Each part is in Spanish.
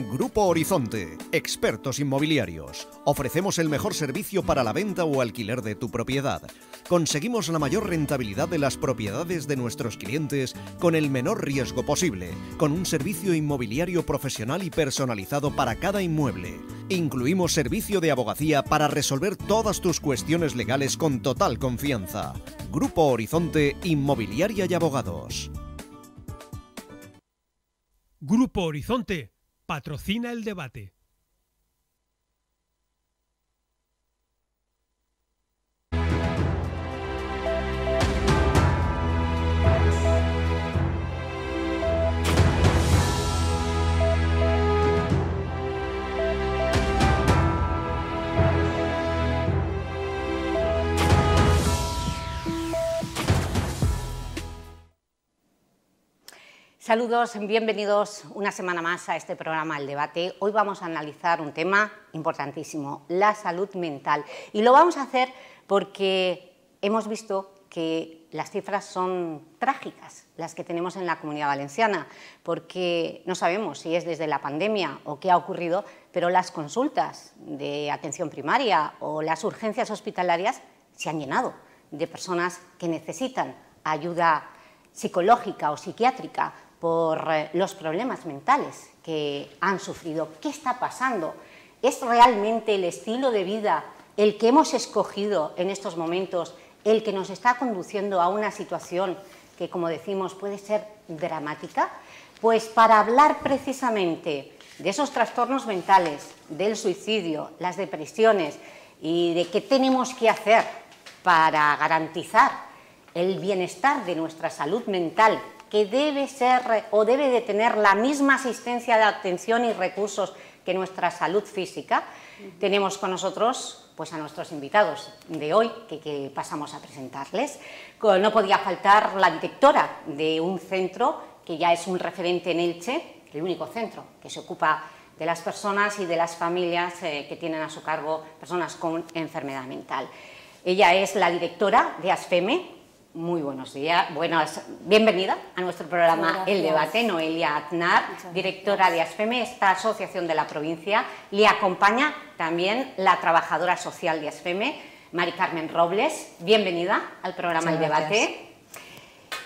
Grupo Horizonte, expertos inmobiliarios. Ofrecemos el mejor servicio para la venta o alquiler de tu propiedad. Conseguimos la mayor rentabilidad de las propiedades de nuestros clientes con el menor riesgo posible, con un servicio inmobiliario profesional y personalizado para cada inmueble. Incluimos servicio de abogacía para resolver todas tus cuestiones legales con total confianza. Grupo Horizonte, Inmobiliaria y Abogados. Grupo Horizonte patrocina el debate. Saludos, bienvenidos una semana más a este programa El Debate. Hoy vamos a analizar un tema importantísimo, la salud mental. Y lo vamos a hacer porque hemos visto que las cifras son trágicas, las que tenemos en la Comunidad Valenciana, porque no sabemos si es desde la pandemia o qué ha ocurrido, pero las consultas de atención primaria o las urgencias hospitalarias se han llenado de personas que necesitan ayuda psicológica o psiquiátrica por los problemas mentales que han sufrido. ¿Qué está pasando? ¿Es realmente el estilo de vida el que hemos escogido en estos momentos el que nos está conduciendo a una situación que, como decimos, puede ser dramática? Pues para hablar precisamente de esos trastornos mentales, del suicidio, las depresiones y de qué tenemos que hacer para garantizar el bienestar de nuestra salud mental, que debe ser o debe de tener la misma asistencia de atención y recursos que nuestra salud física, tenemos con nosotros pues a nuestros invitados de hoy, que pasamos a presentarles. No podía faltar la directora de un centro que ya es un referente en Elche, el único centro que se ocupa de las personas y de las familias que tienen a su cargo personas con enfermedad mental. Ella es la directora de ASFEME. Muy buenos días, bienvenida a nuestro programa El Debate, Noelia Aznar, directora de ASFEME, esta asociación de la provincia. Le acompaña también la trabajadora social de ASFEME, Mari Carmen Robles. Bienvenida al programa El Debate.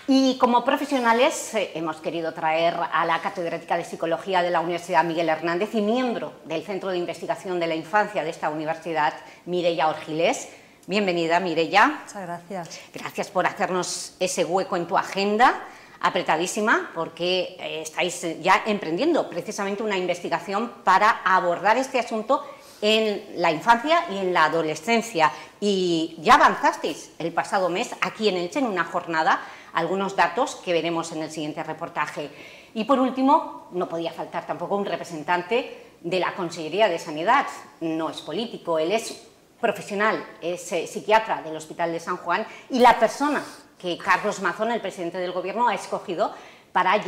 Y como profesionales hemos querido traer a la catedrática de Psicología de la Universidad Miguel Hernández y miembro del Centro de Investigación de la Infancia de esta universidad, Mireia Orgilés. Bienvenida, Mireia. Muchas gracias. Gracias por hacernos ese hueco en tu agenda, apretadísima, porque estáis ya emprendiendo precisamente una investigación para abordar este asunto en la infancia y en la adolescencia. Y ya avanzasteis el pasado mes aquí en Elche en una jornada, algunos datos que veremos en el siguiente reportaje. Y por último, no podía faltar tampoco un representante de la Consellería de Sanidad. No es político, él es profesional, es psiquiatra del Hospital de San Juan y la persona que Carlos Mazón, el presidente del Gobierno, ha escogido para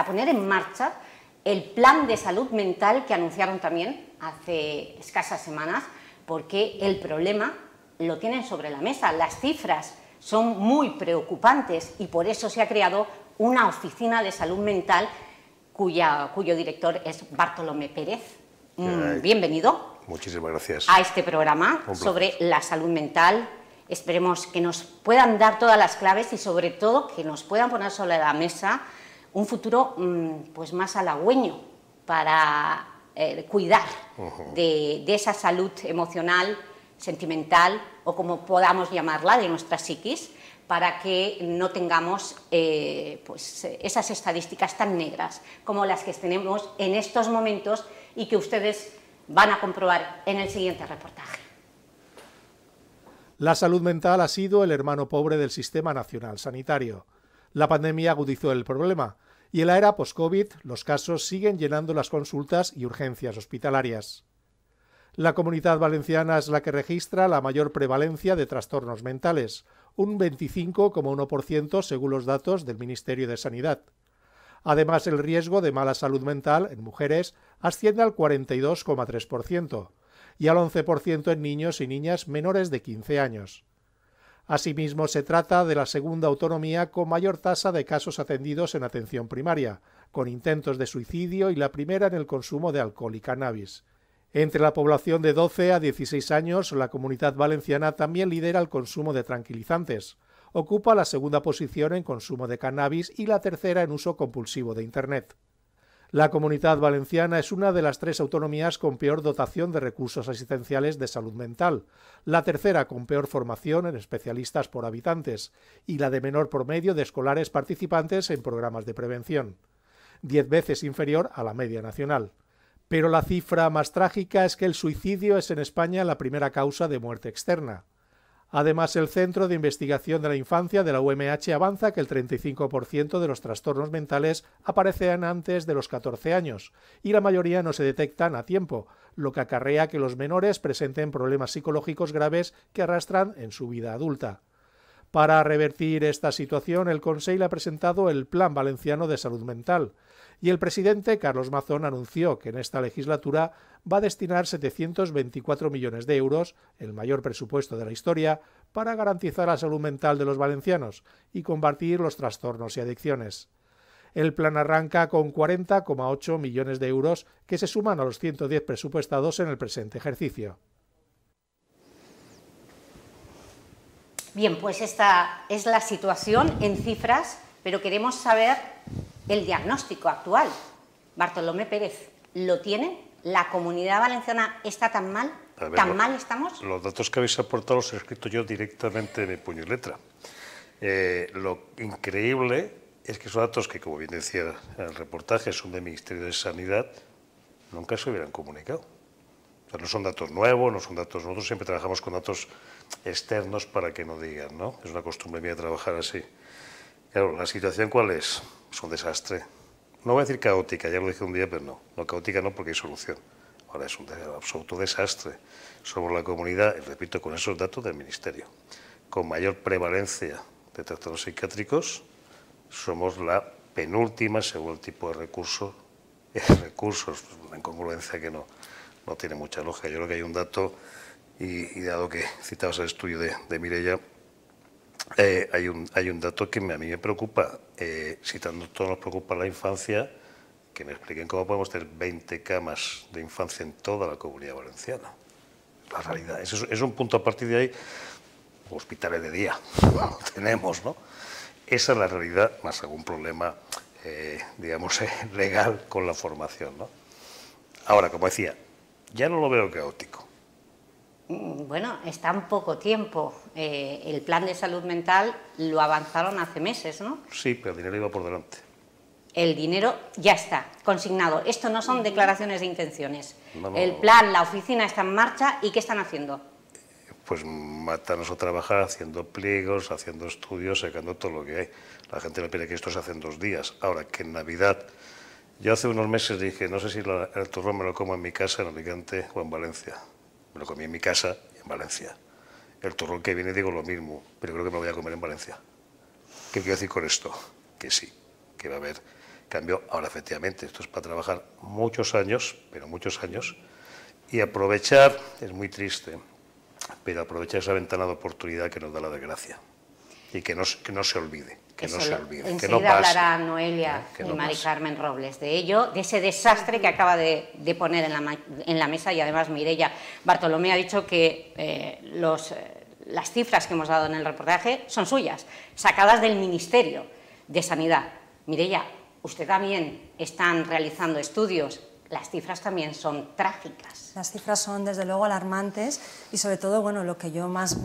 poner en marcha el plan de salud mental que anunciaron también hace escasas semanas, porque el problema lo tienen sobre la mesa. Las cifras son muy preocupantes y por eso se ha creado una oficina de salud mental cuyo director es Bartolomé Pérez. Bienvenido. Muchísimas gracias. A este programa sobre la salud mental. Esperemos que nos puedan dar todas las claves y sobre todo que nos puedan poner sobre la mesa un futuro pues más halagüeño para cuidar de esa salud emocional, sentimental o como podamos llamarla, de nuestra psiquis, para que no tengamos pues, esas estadísticas tan negras como las que tenemos en estos momentos y que ustedes van a comprobar en el siguiente reportaje. La salud mental ha sido el hermano pobre del sistema nacional sanitario. La pandemia agudizó el problema y en la era post-COVID los casos siguen llenando las consultas y urgencias hospitalarias. La Comunidad Valenciana es la que registra la mayor prevalencia de trastornos mentales, un 25,1% según los datos del Ministerio de Sanidad. Además, el riesgo de mala salud mental en mujeres asciende al 42,3% y al 11% en niños y niñas menores de 15 años. Asimismo, se trata de la segunda autonomía con mayor tasa de casos atendidos en atención primaria, con intentos de suicidio y la primera en el consumo de alcohol y cannabis. Entre la población de 12 a 16 años, la Comunidad Valenciana también lidera el consumo de tranquilizantes. Ocupa la segunda posición en consumo de cannabis y la tercera en uso compulsivo de Internet. La Comunidad Valenciana es una de las 3 autonomías con peor dotación de recursos asistenciales de salud mental, la tercera con peor formación en especialistas por habitantes y la de menor promedio de escolares participantes en programas de prevención, 10 veces inferior a la media nacional. Pero la cifra más trágica es que el suicidio es en España la primera causa de muerte externa. Además, el Centro de Investigación de la Infancia de la UMH avanza que el 35% de los trastornos mentales aparecen antes de los 14 años y la mayoría no se detectan a tiempo, lo que acarrea que los menores presenten problemas psicológicos graves que arrastran en su vida adulta. Para revertir esta situación, el Consell ha presentado el Plan Valenciano de Salud Mental y el presidente Carlos Mazón anunció que en esta legislatura va a destinar 724 millones de euros, el mayor presupuesto de la historia, para garantizar la salud mental de los valencianos y combatir los trastornos y adicciones. El plan arranca con 40,8 millones de euros que se suman a los 110 presupuestados en el presente ejercicio. Bien, pues esta es la situación en cifras, pero queremos saber el diagnóstico actual. Bartolomé Pérez, ¿lo tienen? ¿La Comunidad Valenciana está tan mal? ¿Tan mal estamos? Los datos que habéis aportado los he escrito yo directamente de puño y letra. Lo increíble es que son datos que, como bien decía el reportaje, son del Ministerio de Sanidad, nunca se hubieran comunicado. O sea, no son datos nuevos, no son datos... Nosotros siempre trabajamos con datos externos para que no digan, ¿no? Es una costumbre mía trabajar así. Claro, ¿la situación cuál es? Es un desastre. No voy a decir caótica, ya lo dije un día, pero no. No caótica no, porque hay solución. Ahora es un absoluto desastre. Somos la comunidad, y repito, con esos datos del Ministerio, con mayor prevalencia de trastornos psiquiátricos, somos la penúltima según el tipo de recursos, una incongruencia que no tiene mucha lógica. Yo creo que hay un dato, y dado que citabas el estudio de Mireia, hay un dato que a mí me preocupa. Si tanto nos preocupa la infancia, que me expliquen cómo podemos tener 20 camas de infancia en toda la Comunidad Valenciana. La realidad. Es un punto. A partir de ahí, hospitales de día tenemos, ¿no? Esa es la realidad, más algún problema, digamos, legal con la formación, ¿no? Ahora, como decía, ya no lo veo caótico. Bueno, está en poco tiempo. El plan de salud mental lo avanzaron hace meses, ¿no? Sí, pero el dinero iba por delante. El dinero ya está consignado. Esto no son declaraciones de intenciones. No. El plan, la oficina está en marcha. ¿Y qué están haciendo? Pues matarnos a trabajar haciendo pliegos, haciendo estudios, sacando todo lo que hay. La gente no piensa que esto se hace en 2 días. Ahora, que en Navidad... Yo hace unos meses dije, no sé si el turrón me lo como en mi casa, en Alicante o en Valencia. Me lo comí en mi casa y en Valencia. El turrón que viene digo lo mismo, pero creo que me lo voy a comer en Valencia. ¿Qué quiero decir con esto? Que sí, que va a haber cambio. Ahora, efectivamente, esto es para trabajar muchos años, pero muchos años, y aprovechar, es muy triste, pero aprovechar esa ventana de oportunidad que nos da la desgracia. Y que no se olvide, que no se olvide. Enseguida que no pase, hablará Noelia y Mari Carmen Robles de ello, de ese desastre que acaba de poner en la mesa, y además Mireia. Bartolomé ha dicho que las cifras que hemos dado en el reportaje son suyas, sacadas del Ministerio de Sanidad. Mireia, usted también están realizando estudios. Las cifras también son trágicas. Las cifras son, desde luego, alarmantes y, sobre todo, bueno, lo que más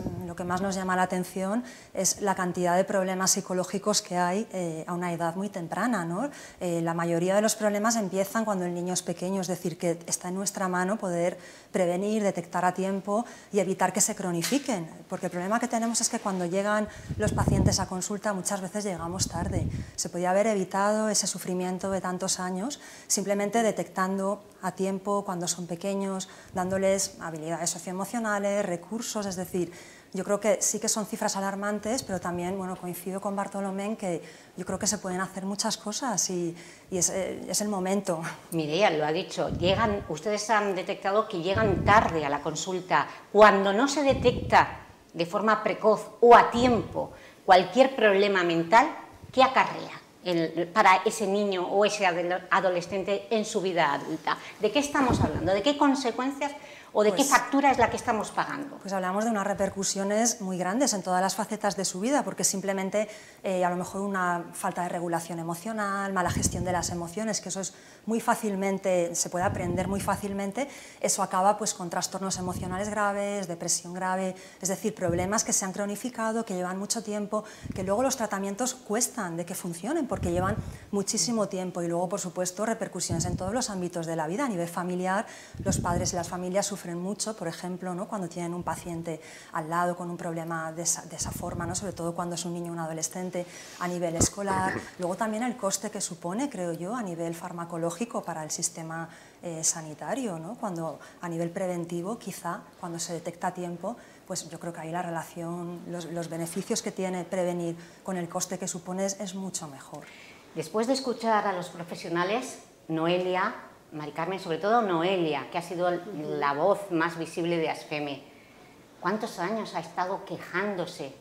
nos llama la atención es la cantidad de problemas psicológicos que hay a una edad muy temprana, ¿no? La mayoría de los problemas empiezan cuando el niño es pequeño, es decir, que está en nuestra mano poder prevenir, detectar a tiempo y evitar que se cronifiquen, porque el problema que tenemos es que cuando llegan los pacientes a consulta muchas veces llegamos tarde. Se podía haber evitado ese sufrimiento de tantos años simplemente detectando a tiempo cuando son pequeños, dándoles habilidades socioemocionales, recursos, es decir, yo creo que sí que son cifras alarmantes, pero también, bueno, coincido con Bartolomé en que yo creo que se pueden hacer muchas cosas y es el momento. Mireia lo ha dicho, ustedes han detectado que llegan tarde a la consulta. Cuando no se detecta de forma precoz o a tiempo cualquier problema mental, ¿qué acarrea para ese niño o ese adolescente en su vida adulta? ¿De qué estamos hablando? ¿De qué consecuencias o de qué factura es la que estamos pagando? Pues hablamos de unas repercusiones muy grandes en todas las facetas de su vida, porque simplemente a lo mejor una falta de regulación emocional, mala gestión de las emociones, que eso es muy fácilmente, se puede aprender muy fácilmente, eso acaba pues con trastornos emocionales graves, depresión grave, es decir, problemas que se han cronificado, que llevan mucho tiempo, que luego los tratamientos cuestan de que funcionen, porque llevan muchísimo tiempo, y luego, por supuesto, repercusiones en todos los ámbitos de la vida. A nivel familiar, los padres y las familias sufren mucho, por ejemplo, ¿no?, cuando tienen un paciente al lado con un problema de esa forma, ¿no?, sobre todo cuando es un niño o un adolescente, a nivel escolar. Luego también el coste que supone, creo yo, a nivel farmacológico para el sistema sanitario, ¿no?, cuando a nivel preventivo, quizá, cuando se detecta a tiempo, pues yo creo que ahí la relación, los beneficios que tiene prevenir con el coste que supone es mucho mejor. Después de escuchar a los profesionales, Noelia, Mari Carmen, sobre todo Noelia, que ha sido la voz más visible de ASFEME, ¿cuántos años ha estado quejándose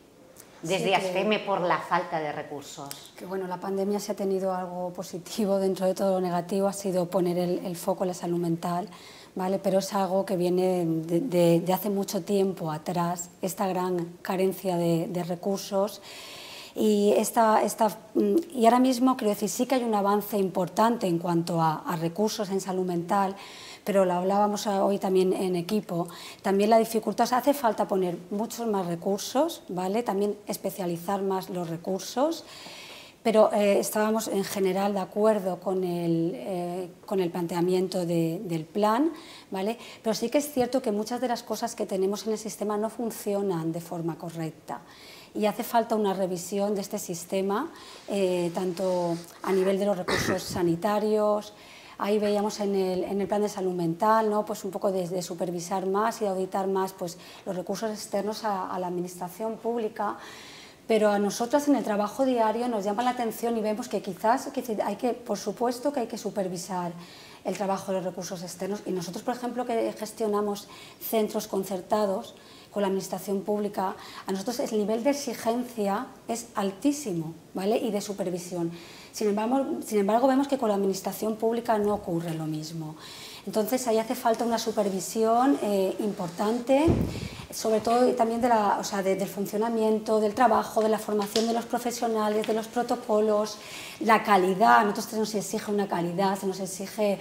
desde ASFEME por la falta de recursos? Que bueno, la pandemia sí ha tenido algo positivo dentro de todo lo negativo, ha sido poner el foco en la salud mental, ¿vale? Pero es algo que viene de hace mucho tiempo atrás, esta gran carencia de recursos. Y ahora mismo, quiero decir, sí que hay un avance importante en cuanto a recursos en salud mental, pero lo hablábamos hoy también en equipo, también la dificultad, o sea, hace falta poner muchos más recursos, ¿vale? También especializar más los recursos, pero estábamos en general de acuerdo con el planteamiento del plan, ¿vale? Pero sí que es cierto que muchas de las cosas que tenemos en el sistema no funcionan de forma correcta. Y hace falta una revisión de este sistema, tanto a nivel de los recursos sanitarios. Ahí veíamos en el plan de salud mental, ¿no?, pues un poco de supervisar más y de auditar más pues, los recursos externos a la administración pública. Pero a nosotras en el trabajo diario nos llama la atención y vemos que quizás por supuesto que hay que supervisar el trabajo de los recursos externos. Y nosotros, por ejemplo, que gestionamos centros concertados con la administración pública, a nosotros el nivel de exigencia es altísimo, ¿vale?, y de supervisión. Sin embargo, vemos que con la administración pública no ocurre lo mismo. Entonces, ahí hace falta una supervisión importante, sobre todo también del funcionamiento, del trabajo, de la formación de los profesionales, de los protocolos, la calidad. A nosotros se nos exige una calidad, se nos exige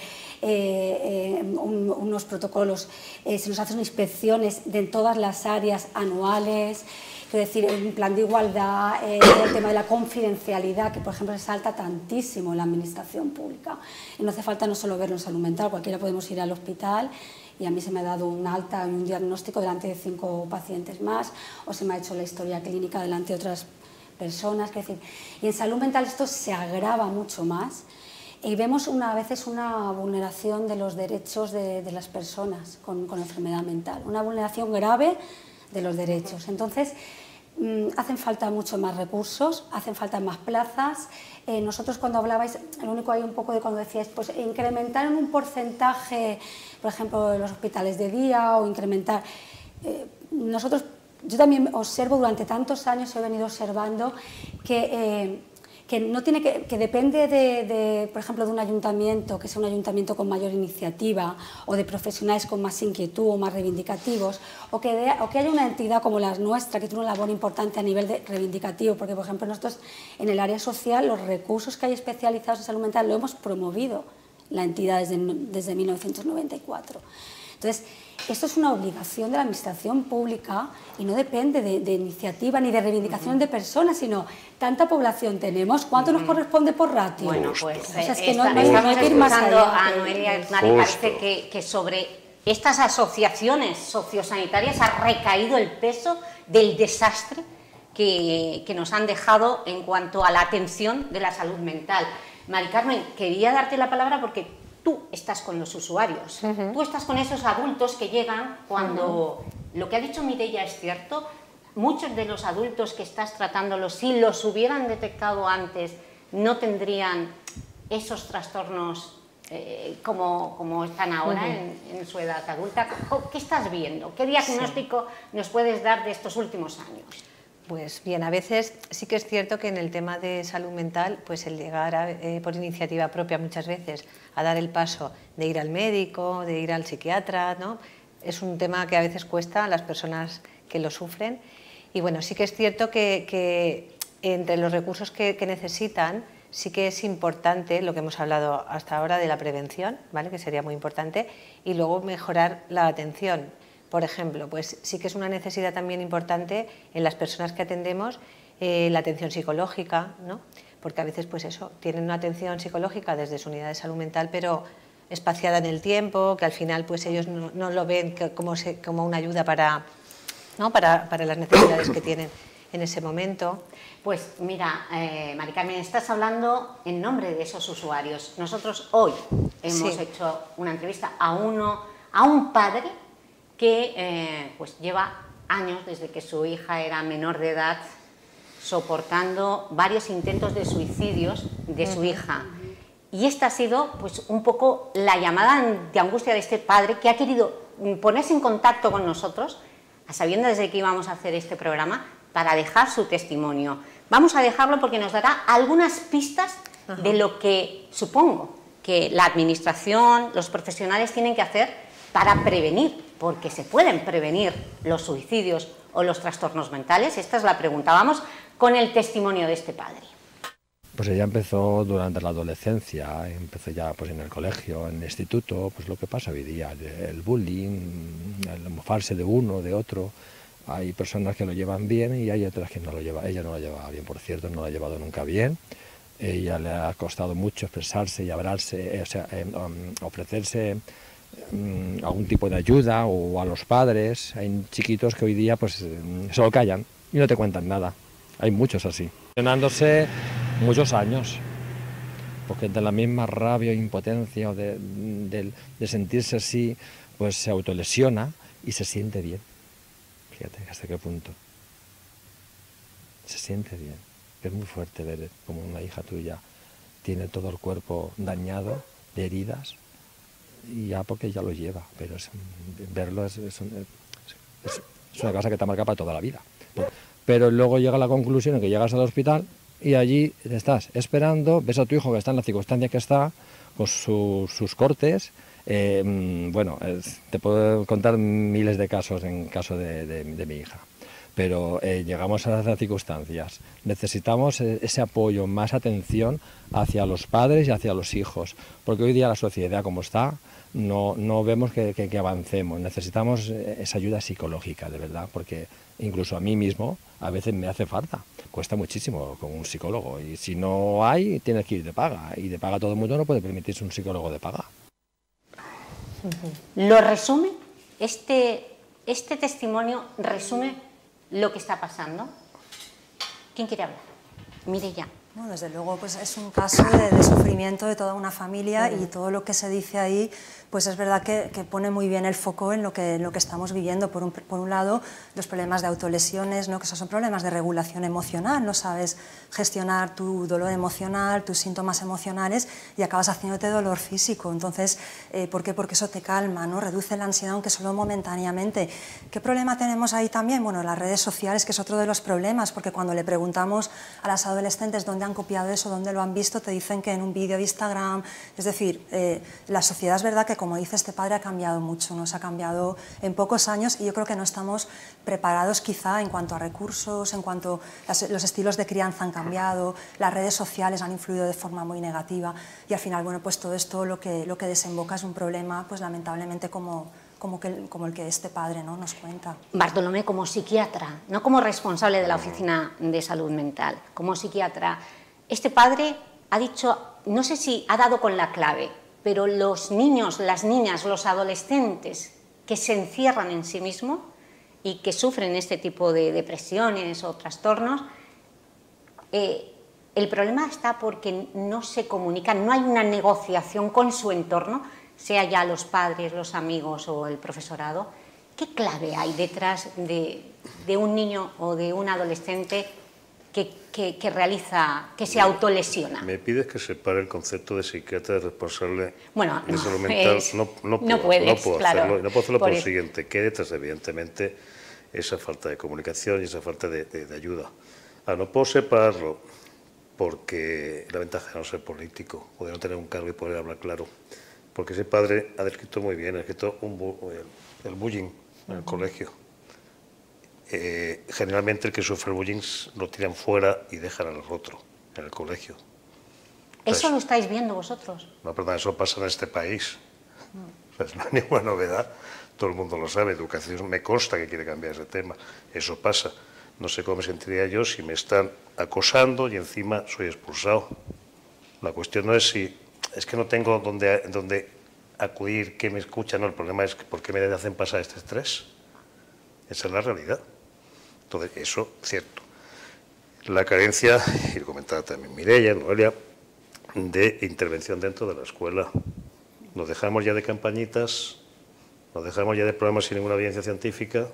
unos protocolos, se nos hacen inspecciones de todas las áreas anuales. Quiero decir, un plan de igualdad, el tema de la confidencialidad, que por ejemplo se salta tantísimo en la administración pública. Y no hace falta no solo verlo en salud mental, cualquiera podemos ir al hospital y a mí se me ha dado un alta y un diagnóstico delante de 5 pacientes más, o se me ha hecho la historia clínica delante de otras personas. Es decir, y en salud mental esto se agrava mucho más y vemos a veces una vulneración de los derechos de las personas con enfermedad mental, una vulneración grave de los derechos. Entonces, hacen falta mucho más recursos, hacen falta más plazas. Nosotros cuando hablabais, lo único hay un poco de cuando decíais, pues incrementar en un porcentaje, por ejemplo, en los hospitales de día o incrementar. Yo también observo, durante tantos años he venido observando que no tiene que depende por ejemplo, de un ayuntamiento, que sea un ayuntamiento con mayor iniciativa, o de profesionales con más inquietud o más reivindicativos, o que haya una entidad como la nuestra, que tiene una labor importante a nivel reivindicativo, porque, por ejemplo, nosotros en el área social, los recursos que hay especializados en salud mental lo hemos promovido la entidad desde 1994. Entonces, esto es una obligación de la administración pública y no depende de iniciativa ni de reivindicación de personas, sino tanta población tenemos, ¿cuánto nos corresponde por ratio? Bueno, pues o sea, es que no estamos hay que ir más escuchando allá. a Noelia Hernán y parece que sobre estas asociaciones sociosanitarias ha recaído el peso del desastre que nos han dejado en cuanto a la atención de la salud mental. Mari Carmen, quería darte la palabra porque tú estás con los usuarios, tú estás con esos adultos que llegan cuando, lo que ha dicho Mireia es cierto, muchos de los adultos que estás tratándolos, si los hubieran detectado antes, no tendrían esos trastornos como están ahora en su edad adulta. ¿Qué estás viendo? ¿Qué diagnóstico nos puedes dar de estos últimos años? Pues bien, a veces sí que es cierto que en el tema de salud mental, pues el llegar por iniciativa propia muchas veces a dar el paso de ir al médico, de ir al psiquiatra, ¿no? Es un tema que a veces cuesta a las personas que lo sufren. Y bueno, sí que es cierto que entre los recursos que necesitan, sí que es importante lo que hemos hablado hasta ahora de la prevención, ¿vale? Que sería muy importante, y luego mejorar la atención. Por ejemplo, pues sí que es una necesidad también importante en las personas que atendemos la atención psicológica, ¿no? Porque a veces pues eso, tienen una atención psicológica desde su unidad de salud mental, pero espaciada en el tiempo, que al final pues ellos no lo ven como una ayuda para, ¿no? para las necesidades que tienen en ese momento. Pues mira, Mari Carmen, estás hablando en nombre de esos usuarios. Nosotros hoy hemos hecho una entrevista a un padre que pues lleva años, desde que su hija era menor de edad, soportando varios intentos de suicidios de su hija. Y esta ha sido pues un poco la llamada de angustia de este padre, que ha querido ponerse en contacto con nosotros, a sabiendas de que íbamos a hacer este programa, para dejar su testimonio. Vamos a dejarlo porque nos dará algunas pistas de lo que supongo que la administración, los profesionales tienen que hacer para prevenir, porque se pueden prevenir los suicidios o los trastornos mentales. Esta es la pregunta. Vamos con el testimonio de este padre. Pues ella empezó durante la adolescencia, empezó ya pues en el colegio, en el instituto, pues lo que pasa hoy día, el bullying, el mofarse de uno, de otro. Hay personas que lo llevan bien y hay otras que no lo llevan. Ella no lo lleva bien, por cierto, no lo ha llevado nunca bien. Ella le ha costado mucho expresarse y hablarse, o sea, ofrecerse algún tipo de ayuda o a los padres. Hay chiquitos que hoy día pues solo callan y no te cuentan nada. Hay muchos así. Llenándose muchos años, porque de la misma rabia e impotencia o de sentirse así, pues se autolesiona y se siente bien. Fíjate hasta qué punto. Se siente bien. Es muy fuerte ver como una hija tuya tiene todo el cuerpo dañado, de heridas, y ya porque ya lo lleva, pero verlo es una cosa que te marca para toda la vida. Pero luego llega la conclusión en que llegas al hospital y allí estás esperando, ves a tu hijo que está en la circunstancia que está, con sus cortes. Bueno, te puedo contar miles de casos en caso de mi hija, pero llegamos a las circunstancias. Necesitamos ese apoyo, más atención hacia los padres y hacia los hijos, porque hoy día la sociedad como está, no vemos que avancemos. Necesitamos esa ayuda psicológica, de verdad, porque incluso a mí mismo a veces me hace falta. Cuesta muchísimo con un psicólogo, y si no hay, tienes que ir de paga, y de paga todo el mundo no puede permitirse un psicólogo de paga. ¿Lo resume? ¿Este testimonio resume lo que está pasando? ¿Quién quiere hablar? Mireia. No, desde luego pues es un caso de sufrimiento de toda una familia, y todo lo que se dice ahí pues es verdad que pone muy bien el foco en lo que estamos viviendo. Por un lado, los problemas de autolesiones, ¿no? Que esos son problemas de regulación emocional, no sabes gestionar tu dolor emocional, tus síntomas emocionales, y acabas haciéndote dolor físico. Entonces, ¿por qué? Porque eso te calma, ¿no? Reduce la ansiedad, aunque solo momentáneamente. ¿Qué problema tenemos ahí también? Bueno, las redes sociales, que es otro de los problemas, porque cuando le preguntamos a las adolescentes dónde han copiado eso, dónde lo han visto, te dicen que en un vídeo de Instagram. Es decir, la sociedad, es verdad que, como dice este padre, ha cambiado mucho, nos ha cambiado en pocos años, y yo creo que no estamos preparados quizá en cuanto a recursos, en cuanto los estilos de crianza han cambiado, las redes sociales han influido de forma muy negativa, y al final, bueno, pues todo esto lo que desemboca es un problema, pues lamentablemente como el que este padre, ¿no?, nos cuenta. Bartolomé, como psiquiatra, no como responsable de la Oficina de Salud Mental, como psiquiatra, este padre ha dicho, no sé si ha dado con la clave, pero los niños, las niñas, los adolescentes que se encierran en sí mismos y que sufren este tipo de depresiones o trastornos, el problema está porque no se comunican, no hay una negociación con su entorno, sea ya los padres, los amigos o el profesorado. ¿Qué clave hay detrás de un niño o de un adolescente que realiza, que se autolesiona? Me pides que separe el concepto de psiquiatra responsable de salud mental. No puedo claro, hacerlo por lo siguiente, que detrás, evidentemente, esa falta de comunicación y esa falta de ayuda. No puedo separarlo porque la ventaja de no ser político o de no tener un cargo y poder hablar claro, porque ese padre ha descrito muy bien, ha descrito el bullying en el colegio. Generalmente el que sufre el bullying lo tiran fuera y dejan al otro en el colegio. Entonces, ¿eso lo estáis viendo vosotros? No, perdón, eso pasa en este país. O sea, no hay ninguna novedad, todo el mundo lo sabe. Educación me consta que quiere cambiar ese tema. Eso pasa. No sé cómo me sentiría yo si me están acosando y encima soy expulsado. La cuestión no es si... Es que no tengo dónde acudir, que me escuchan. No, el problema es por qué me hacen pasar este estrés. Esa es la realidad. Entonces, eso, cierto. La carencia, y lo comentaba también Mireia, Noelia, de intervención dentro de la escuela. Nos dejamos ya de campañitas, nos dejamos ya de programas sin ninguna evidencia científica,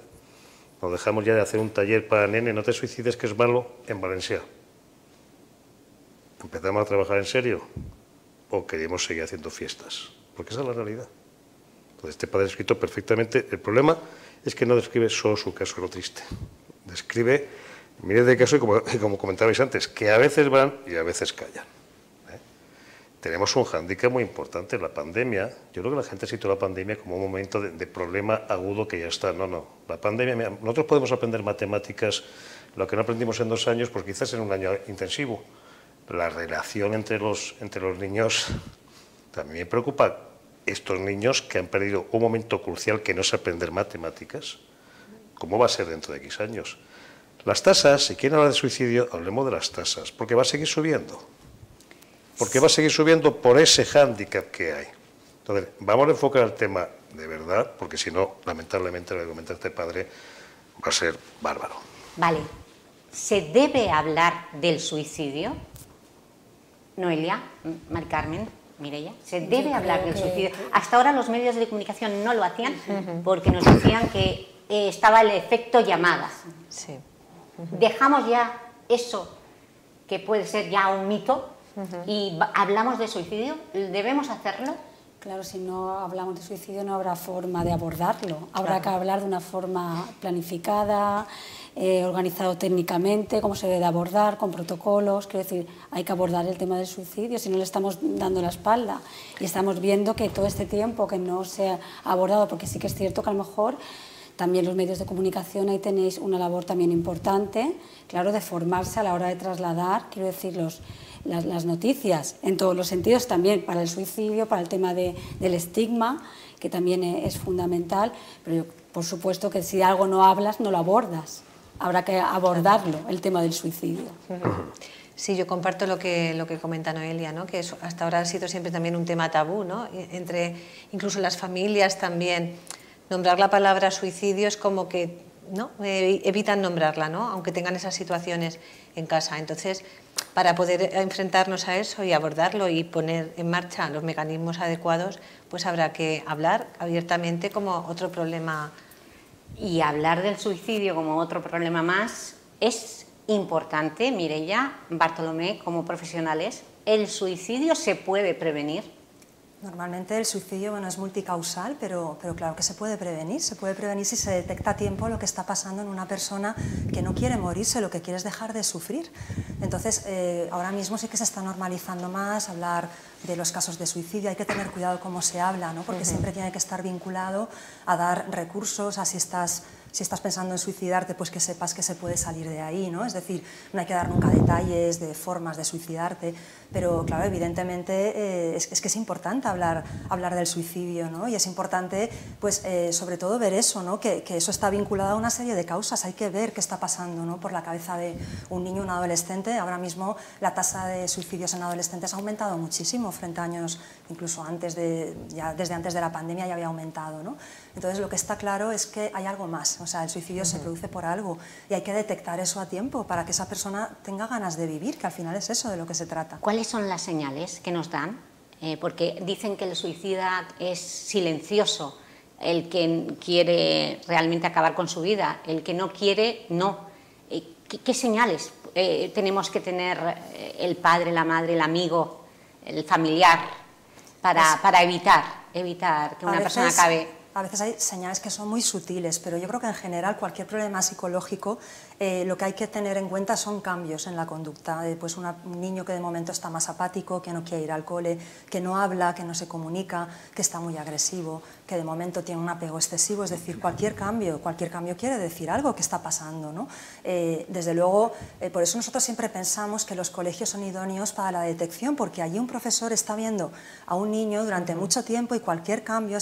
nos dejamos ya de hacer un taller para nene, no te suicides que es malo, en Valencia. ¿Empezamos a trabajar en serio o queremos seguir haciendo fiestas? Porque esa es la realidad. Entonces, este padre ha escrito perfectamente. El problema es que no describe solo su caso, lo triste. Describe miles de casos, y como comentabais antes, que a veces van y a veces callan. Tenemos un hándicap muy importante, la pandemia. Yo creo que la gente citó la pandemia como un momento de problema agudo que ya está. No. La pandemia, mira, nosotros podemos aprender matemáticas, lo que no aprendimos en 2 años, pues quizás en un año intensivo. La relación entre los niños también me preocupa. Estos niños que han perdido un momento crucial que no es aprender matemáticas, ¿cómo va a ser dentro de X años? Las tasas, si quieren hablar de suicidio, hablemos de las tasas, porque va a seguir subiendo. Porque va a seguir subiendo por ese hándicap que hay. Entonces, vamos a enfocar el tema de verdad, porque si no, lamentablemente, lo que comenta este padre va a ser bárbaro. Vale. ¿Se debe hablar del suicidio? Noelia, Mari Carmen, Mireia, ¿se debe hablar del suicidio? Hasta ahora los medios de comunicación no lo hacían porque nos decían que estaba el efecto llamada. Sí. Dejamos ya eso, que puede ser ya un mito, y hablamos de suicidio. ¿Debemos hacerlo? Claro, si no hablamos de suicidio no habrá forma de abordarlo. Habrá que hablar de una forma planificada, organizado técnicamente, cómo se debe abordar, con protocolos. Quiero decir, hay que abordar el tema del suicidio, si no le estamos dando la espalda. Y estamos viendo que todo este tiempo que no se ha abordado, porque sí que es cierto que a lo mejor también los medios de comunicación, ahí tenéis una labor también importante, claro, de formarse a la hora de trasladar, quiero decir, las noticias, en todos los sentidos también, para el suicidio, para el tema del estigma, que también es fundamental, pero yo, por supuesto que si algo no hablas, no lo abordas. Habrá que abordarlo, el tema del suicidio. Sí, yo comparto lo que comenta Noelia, ¿no? Que eso hasta ahora ha sido siempre también un tema tabú, ¿no? Entre incluso las familias también. Nombrar la palabra suicidio es como que ¿no? Evitan nombrarla, ¿no? Aunque tengan esas situaciones en casa. Entonces, para poder enfrentarnos a eso y abordarlo y poner en marcha los mecanismos adecuados, pues habrá que hablar abiertamente como otro problema. Y hablar del suicidio como otro problema más es importante. Mireia, Bartolomé, como profesionales, ¿el suicidio se puede prevenir? Normalmente el suicidio es multicausal, pero claro que se puede prevenir si se detecta a tiempo lo que está pasando en una persona que no quiere morirse, lo que quiere es dejar de sufrir. Entonces, ahora mismo sí que se está normalizando más hablar de los casos de suicidio. Hay que tener cuidado cómo se habla, ¿no? Porque siempre tiene que estar vinculado a dar recursos, a si estás pensando en suicidarte, pues que sepas que se puede salir de ahí, ¿no? Es decir, no hay que dar nunca detalles de formas de suicidarte, pero claro, evidentemente es que es importante hablar del suicidio, ¿no? Y es importante, pues, sobre todo ver eso, ¿no? Que eso está vinculado a una serie de causas. Hay que ver qué está pasando, ¿no? Por la cabeza de un niño, un adolescente. Ahora mismo la tasa de suicidios en adolescentes ha aumentado muchísimo frente a años, incluso desde antes de la pandemia ya había aumentado, ¿no? Entonces, lo que está claro es que hay algo más. O sea, el suicidio se produce por algo y hay que detectar eso a tiempo para que esa persona tenga ganas de vivir, que al final es eso de lo que se trata. ¿Cuáles son las señales que nos dan? Porque dicen que el suicida es silencioso, el que quiere realmente acabar con su vida, el que no quiere, no. ¿Qué señales tenemos que tener el padre, la madre, el amigo, el familiar para evitar que una persona acabe? a veces hay señales que son muy sutiles, pero yo creo que en general cualquier problema psicológico lo que hay que tener en cuenta son cambios en la conducta. Pues un niño que de momento está más apático, que no quiere ir al cole, que no habla, que no se comunica, que está muy agresivo, que de momento tiene un apego excesivo, es decir, cualquier cambio quiere decir algo que está pasando, ¿no? Desde luego, por eso nosotros siempre pensamos que los colegios son idóneos para la detección, porque allí un profesor está viendo a un niño durante mucho tiempo y cualquier cambio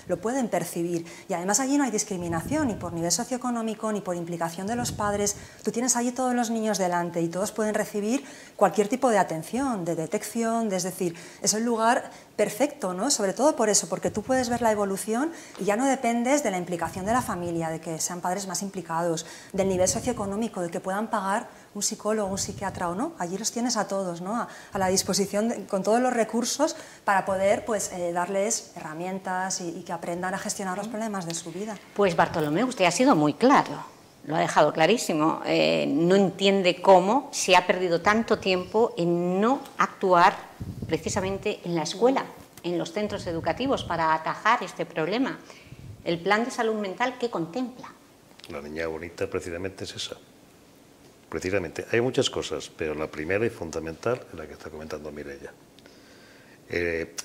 lo pueden percibir. Y además allí no hay discriminación, ni por nivel socioeconómico, ni por implicación de los padres. Tú tienes allí todos los niños delante y todos pueden recibir cualquier tipo de atención, de detección, es decir, es el lugar perfecto, ¿no? Sobre todo por eso, porque tú puedes ver la evolución y ya no dependes de la implicación de la familia, de que sean padres más implicados, del nivel socioeconómico, de que puedan pagar un psicólogo, un psiquiatra o no. Allí los tienes a todos, ¿no? A la disposición con todos los recursos para poder pues, darles herramientas y que aprendan a gestionar los problemas de su vida. Pues Bartolomé, usted ha sido muy claro, lo ha dejado clarísimo. No entiende cómo se ha perdido tanto tiempo en no actuar precisamente en la escuela, en los centros educativos, para atajar este problema. El plan de salud mental, ¿qué contempla? La niña bonita precisamente es esa. Precisamente, hay muchas cosas, pero la primera y fundamental es la que está comentando Mireia.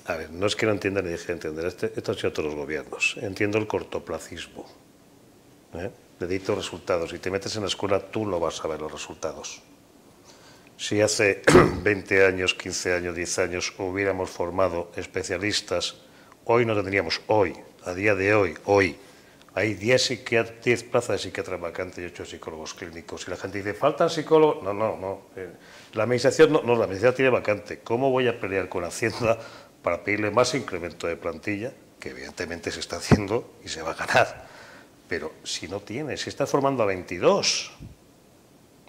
A ver, no es que no entienda ni deje de entender, esto ha sido todos los gobiernos. Entiendo el cortoplacismo. Necesito resultados. Si te metes en la escuela, tú no vas a ver los resultados. Si hace 20 años, 15 años, 10 años hubiéramos formado especialistas, hoy no tendríamos, a día de hoy, hay 10 plazas de psiquiatras vacantes y 8 psicólogos clínicos. Y la gente dice, ¿faltan psicólogos? No. La administración la administración tiene vacante. ¿Cómo voy a pelear con Hacienda para pedirle más incremento de plantilla? Que evidentemente se está haciendo y se va a ganar. Pero si no tienes, si estás formando a 22,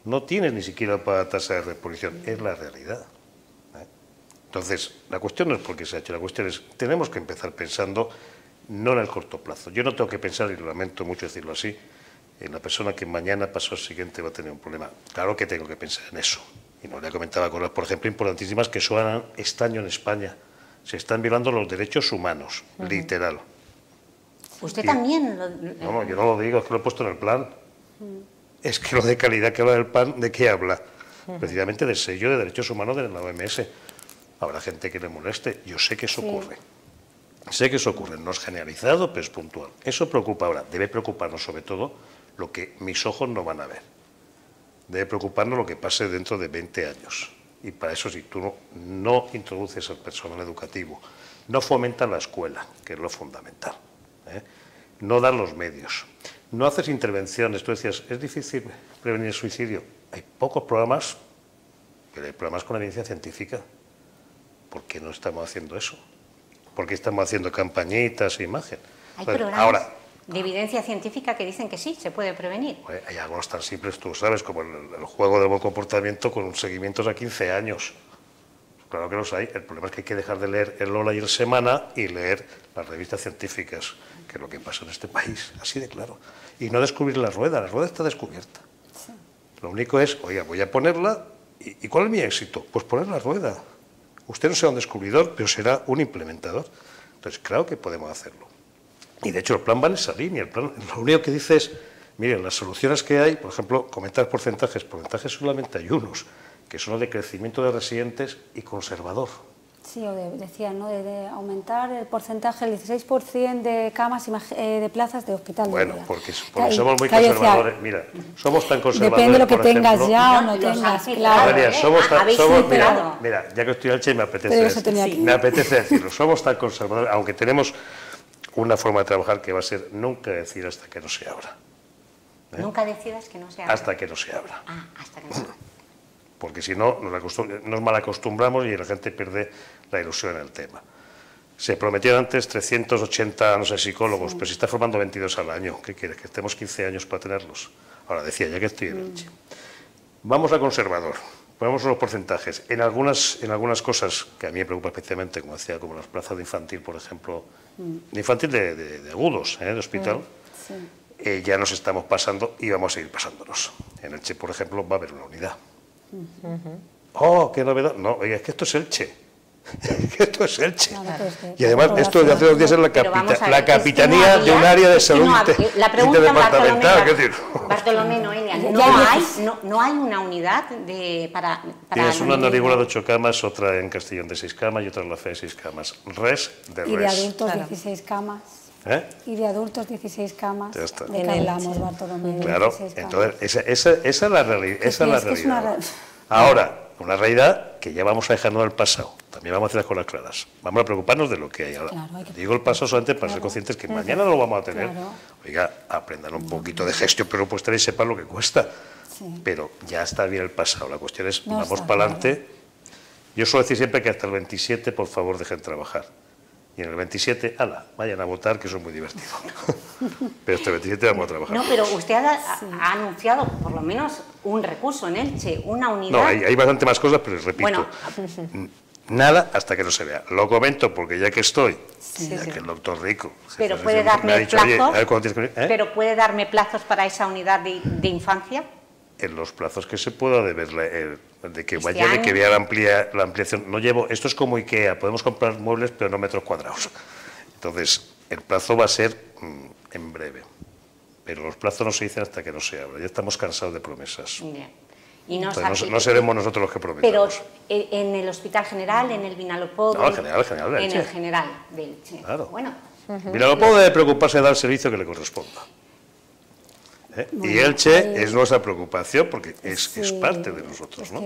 no tienes ni siquiera para tasa de reposición. Es la realidad. Entonces, la cuestión no es por qué se ha hecho, la cuestión es, tenemos que empezar pensando no en el corto plazo. Yo no tengo que pensar, y lo lamento mucho decirlo así, en la persona que mañana, pasado siguiente, va a tener un problema. Claro que tengo que pensar en eso. Y no le comentaba cosas, por ejemplo, importantísimas que suenan este año en España. Se están violando los derechos humanos, literal. ¿Usted también? No, yo no lo digo, es que lo he puesto en el plan. Es que lo de calidad que habla del plan, ¿de qué habla? Precisamente del sello de derechos humanos de la OMS. Habrá gente que le moleste. Yo sé que eso ocurre. Sé que eso ocurre. No es generalizado, pero es puntual. Eso preocupa ahora. Debe preocuparnos sobre todo lo que mis ojos no van a ver. Debe preocuparnos lo que pase dentro de 20 años. Y para eso, si tú no introduces al personal educativo, no fomentas la escuela, que es lo fundamental, no das los medios, no haces intervenciones. Tú decías, ¿es difícil prevenir el suicidio? Hay pocos programas, pero hay programas con evidencia científica. ¿Por qué no estamos haciendo eso? ¿Por qué estamos haciendo campañitas e imagen? Hay programas de evidencia científica que dicen que sí, se puede prevenir. Hay algunos tan simples, tú sabes, como el juego del buen comportamiento con seguimientos a 15 años. Claro que los hay. El problema es que hay que dejar de leer el Lola y el Semana y leer las revistas científicas, que es lo que pasa en este país, así de claro. Y no descubrir la rueda está descubierta. Sí. Lo único es, oiga, voy a ponerla, ¿y cuál es mi éxito? Pues poner la rueda. Usted no será un descubridor, pero será un implementador. Entonces, claro que podemos hacerlo. Y de hecho el plan va en esa línea. El plan, lo único que dice es, miren, las soluciones que hay, por ejemplo, comentar porcentajes solamente hay unos, que son los de crecimiento de residentes y conservador. Sí, o decían, ¿no? De aumentar el porcentaje, el 16% de camas y de plazas de hospital. Bueno, porque somos muy conservadores. Mira, somos tan conservadores. Depende de lo que tengas ya o no tengas, claro. Mira, ya que estoy en Elche me apetece decirlo. Somos tan conservadores, aunque tenemos una forma de trabajar que va a ser nunca decir hasta que no se abra. Nunca decidas que no se abra. Hasta que no se abra. Hasta que no se abra. Porque si no, nos malacostumbramos y la gente pierde la ilusión en el tema. Se prometieron antes 380, no sé, psicólogos, pero si está formando 22 al año, ¿qué quieres? Que estemos 15 años para tenerlos. Ahora, decía, ya que estoy en Elche. Vamos a conservador, ponemos los porcentajes. En algunas cosas que a mí me preocupa especialmente, como decía, como las plazas de infantil, por ejemplo, de infantil de agudos, de hospital, ya nos estamos pasando y vamos a seguir pasándonos. En Elche, por ejemplo, va a haber una unidad. ¡Oh, qué novedad! No, oiga, es que esto es Elche. Esto es Elche. Claro, Y además, esto de hace 2 días es la capitanía de un área de salud interdepartamental. Bartolomé Noelia, no hay una unidad para tienes una en Orihuela de 8 camas, otra en Castellón de 6 camas y otra en La Fe de 6 camas. Res de res. Y de adultos 16 camas. Y de adultos 16 camas. Ya está. ¿De qué hablamos, Bartolomé? Claro, entonces esa es la realidad. Ahora, una realidad que ya vamos a dejarnos al pasado. También vamos a hacer las cosas claras. Vamos a preocuparnos de lo que hay ahora. Claro, Digo el pasado solamente para ser conscientes que mañana no lo vamos a tener. Oiga, aprendan un poquito de gestión presupuestaria y sepan lo que cuesta. Pero ya está bien el pasado. La cuestión es, vamos para adelante. Yo suelo decir siempre que hasta el 27, por favor, dejen trabajar. Y en el 27, ala, vayan a votar, que eso es muy divertido. Pero hasta el 27 vamos a trabajar. No, pero usted ha anunciado por lo menos un recurso en Elche, una unidad. No, hay bastante más cosas, pero les repito, nada hasta que no se vea. Lo comento porque ya que estoy, que el doctor Rico... Pero puede darme plazos, pero puede darme plazos para esa unidad de infancia. En los plazos que se pueda de ver de que vea la ampliación. No llevo, esto es como IKEA, podemos comprar muebles pero no metros cuadrados. Entonces, el plazo va a ser en breve. Pero los plazos no se dicen hasta que no se abra. Ya estamos cansados de promesas. Bien. Y no seremos nosotros los que prometamos. Pero en el Hospital General, en el Vinalopó... No, en el general de Elche. Claro. Bueno. Vinalopó debe preocuparse de dar el servicio que le corresponda. Y Elche es nuestra preocupación porque es parte de nosotros, ¿no?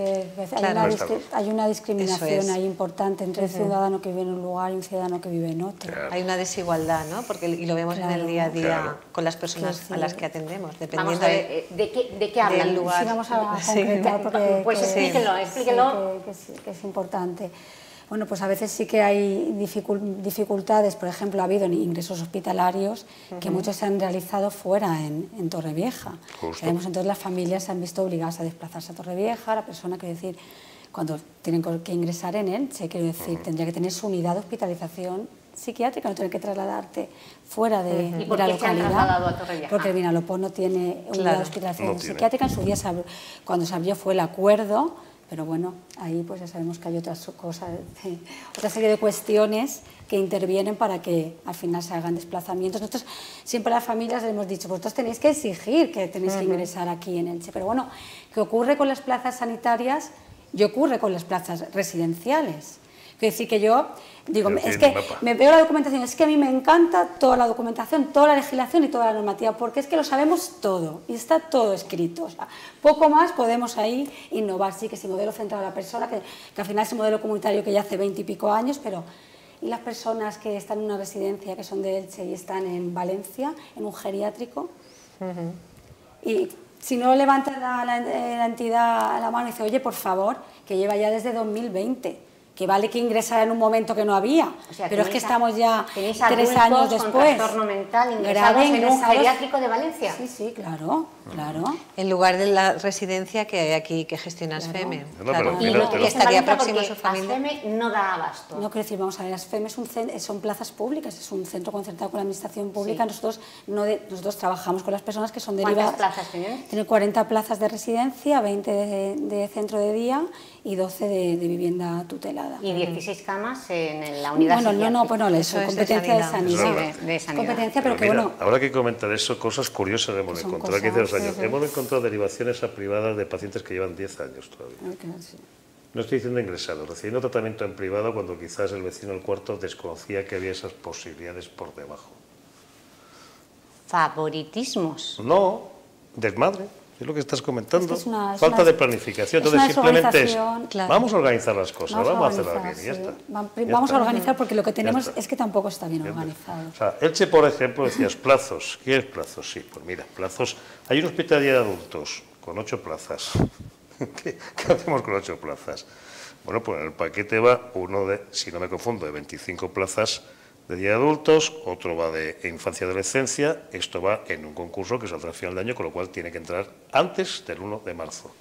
Hay una discriminación ahí importante entre el ciudadano que vive en un lugar y un ciudadano que vive en otro. Claro. Hay una desigualdad, ¿no? Y lo vemos en el día a día con las personas a las que atendemos, dependiendo de qué hablan. Del lugar. Sí, vamos a concretar porque pues explíquelo. Que es importante. Bueno, pues a veces sí que hay dificultades, por ejemplo, ha habido ingresos hospitalarios que muchos se han realizado fuera en Torrevieja. Entonces las familias se han visto obligadas a desplazarse a Torrevieja, la persona, quiero decir, cuando tienen que ingresar en Elche, quiero decir, tendría que tener su unidad de hospitalización psiquiátrica, no tener que trasladarte fuera de la localidad. ¿Y por qué se han trasladado a Torrevieja? Porque el Vinalopó no tiene unidad de hospitalización psiquiátrica, en su día cuando se abrió fue el acuerdo. Pero bueno, ahí pues ya sabemos que hay otras cosas, otra serie de cuestiones que intervienen para que al final se hagan desplazamientos. Nosotros siempre a las familias les hemos dicho, vosotros tenéis que exigir que tenéis que ingresar aquí en Elche. Pero bueno, ¿qué ocurre con las plazas sanitarias y ocurre con las plazas residenciales? Quiero decir que yo digo, es que me veo la documentación, es que a mí me encanta toda la documentación, toda la legislación y toda la normativa, porque es que lo sabemos todo y está todo escrito. O sea, poco más podemos ahí innovar, sí, que ese modelo centrado a la persona, que al final es un modelo comunitario que ya hace 20 y pico años, pero ¿y las personas que están en una residencia, que son de Elche y están en Valencia, en un geriátrico? Y si no levanta la entidad a la mano y dice, oye, por favor, que lleva ya desde 2020, que vale que ingresara en un momento que no había, pero es que estamos ya 3 años después. Con trastorno mental ingresados en un geriátrico de Valencia. Sí, claro. En lugar de la residencia que hay aquí, que gestiona ASFEME. Y estaría próximo a su familia. ASFEME no da abasto. No, quiero decir, vamos a ver, ASFEME son plazas públicas, es un centro concertado con la administración pública. Nosotros trabajamos con las personas que son derivadas. ¿Cuántas plazas tienen? Tienen 40 plazas de residencia, 20 de centro de día y 12 de vivienda tutelada. Y 16 camas en la unidad psiquiátrica. Bueno, eso es competencia de sanidad. De sanidad. Competencia, pero que mira, bueno. Ahora que comentar eso, cosas curiosas hemos encontrado aquí hace 2 años. Hemos encontrado derivaciones a privadas de pacientes que llevan 10 años todavía. No estoy diciendo ingresados, recibiendo tratamiento en privado cuando quizás el vecino del cuarto desconocía que había esas posibilidades por debajo. ¿Favoritismos? No, desmadre. Es lo que estás comentando. Es que falta de planificación. Entonces simplemente es, vamos a organizar las cosas, vamos a hacerlas bien y ya está. Vamos a organizar porque lo que tenemos es que tampoco está bien organizado. O sea, Elche, por ejemplo, decías plazos. ¿Quieres plazos? Sí, pues mira, plazos. Hay un hospital de adultos con 8 plazas. ¿Qué hacemos con 8 plazas? Bueno, pues en el paquete va uno de, si no me confundo, de 25 plazas de día de adultos, otro va de infancia y adolescencia, esto va en un concurso que saldrá a final de año, con lo cual tiene que entrar antes del 1 de marzo.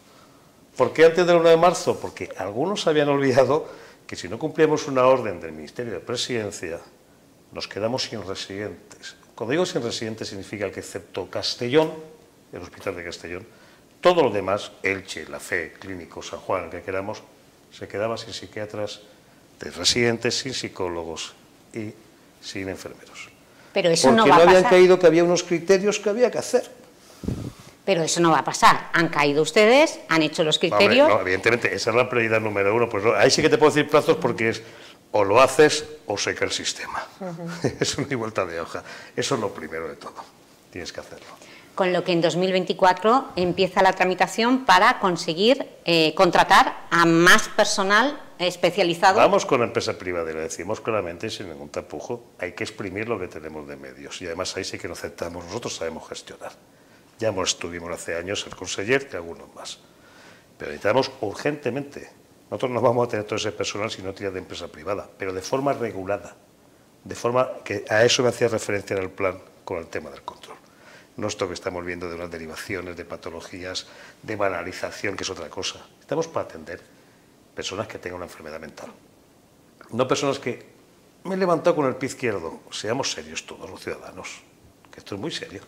¿Por qué antes del 1 de marzo? Porque algunos habían olvidado que si no cumplíamos una orden del Ministerio de Presidencia, nos quedamos sin residentes. Cuando digo sin residentes significa que excepto Castellón, el Hospital de Castellón, todo lo demás, Elche, La Fe, Clínico, San Juan, el que queramos, se quedaba sin psiquiatras de residentes, sin psicólogos y sin enfermeros. Pero eso no va a pasar. Porque no habían caído que había unos criterios que había que hacer. Pero eso no va a pasar. Han caído ustedes, han hecho los criterios. No, evidentemente, esa es la prioridad número uno. Pues ahí sí que te puedo decir plazos porque es o lo haces o seca el sistema. Es una vuelta de hoja. Eso es lo primero de todo. Tienes que hacerlo. Con lo que en 2024 empieza la tramitación para conseguir contratar a más personal especializado. Vamos con la empresa privada y lo decimos claramente sin ningún tapujo. Hay que exprimir lo que tenemos de medios y además ahí sí que lo aceptamos. Nosotros sabemos gestionar. Ya estuvimos hace años el conseller y algunos más. Pero necesitamos urgentemente. Nosotros no vamos a tener todo ese personal si no tira de empresa privada, pero de forma regulada. De forma que a eso me hacía referencia en el plan con el tema del control. No esto que estamos viendo de unas derivaciones, de patologías, de banalización, que es otra cosa. Estamos para atender personas que tengan una enfermedad mental. No personas que me he levantado con el pie izquierdo. Seamos serios todos los ciudadanos, que esto es muy serio.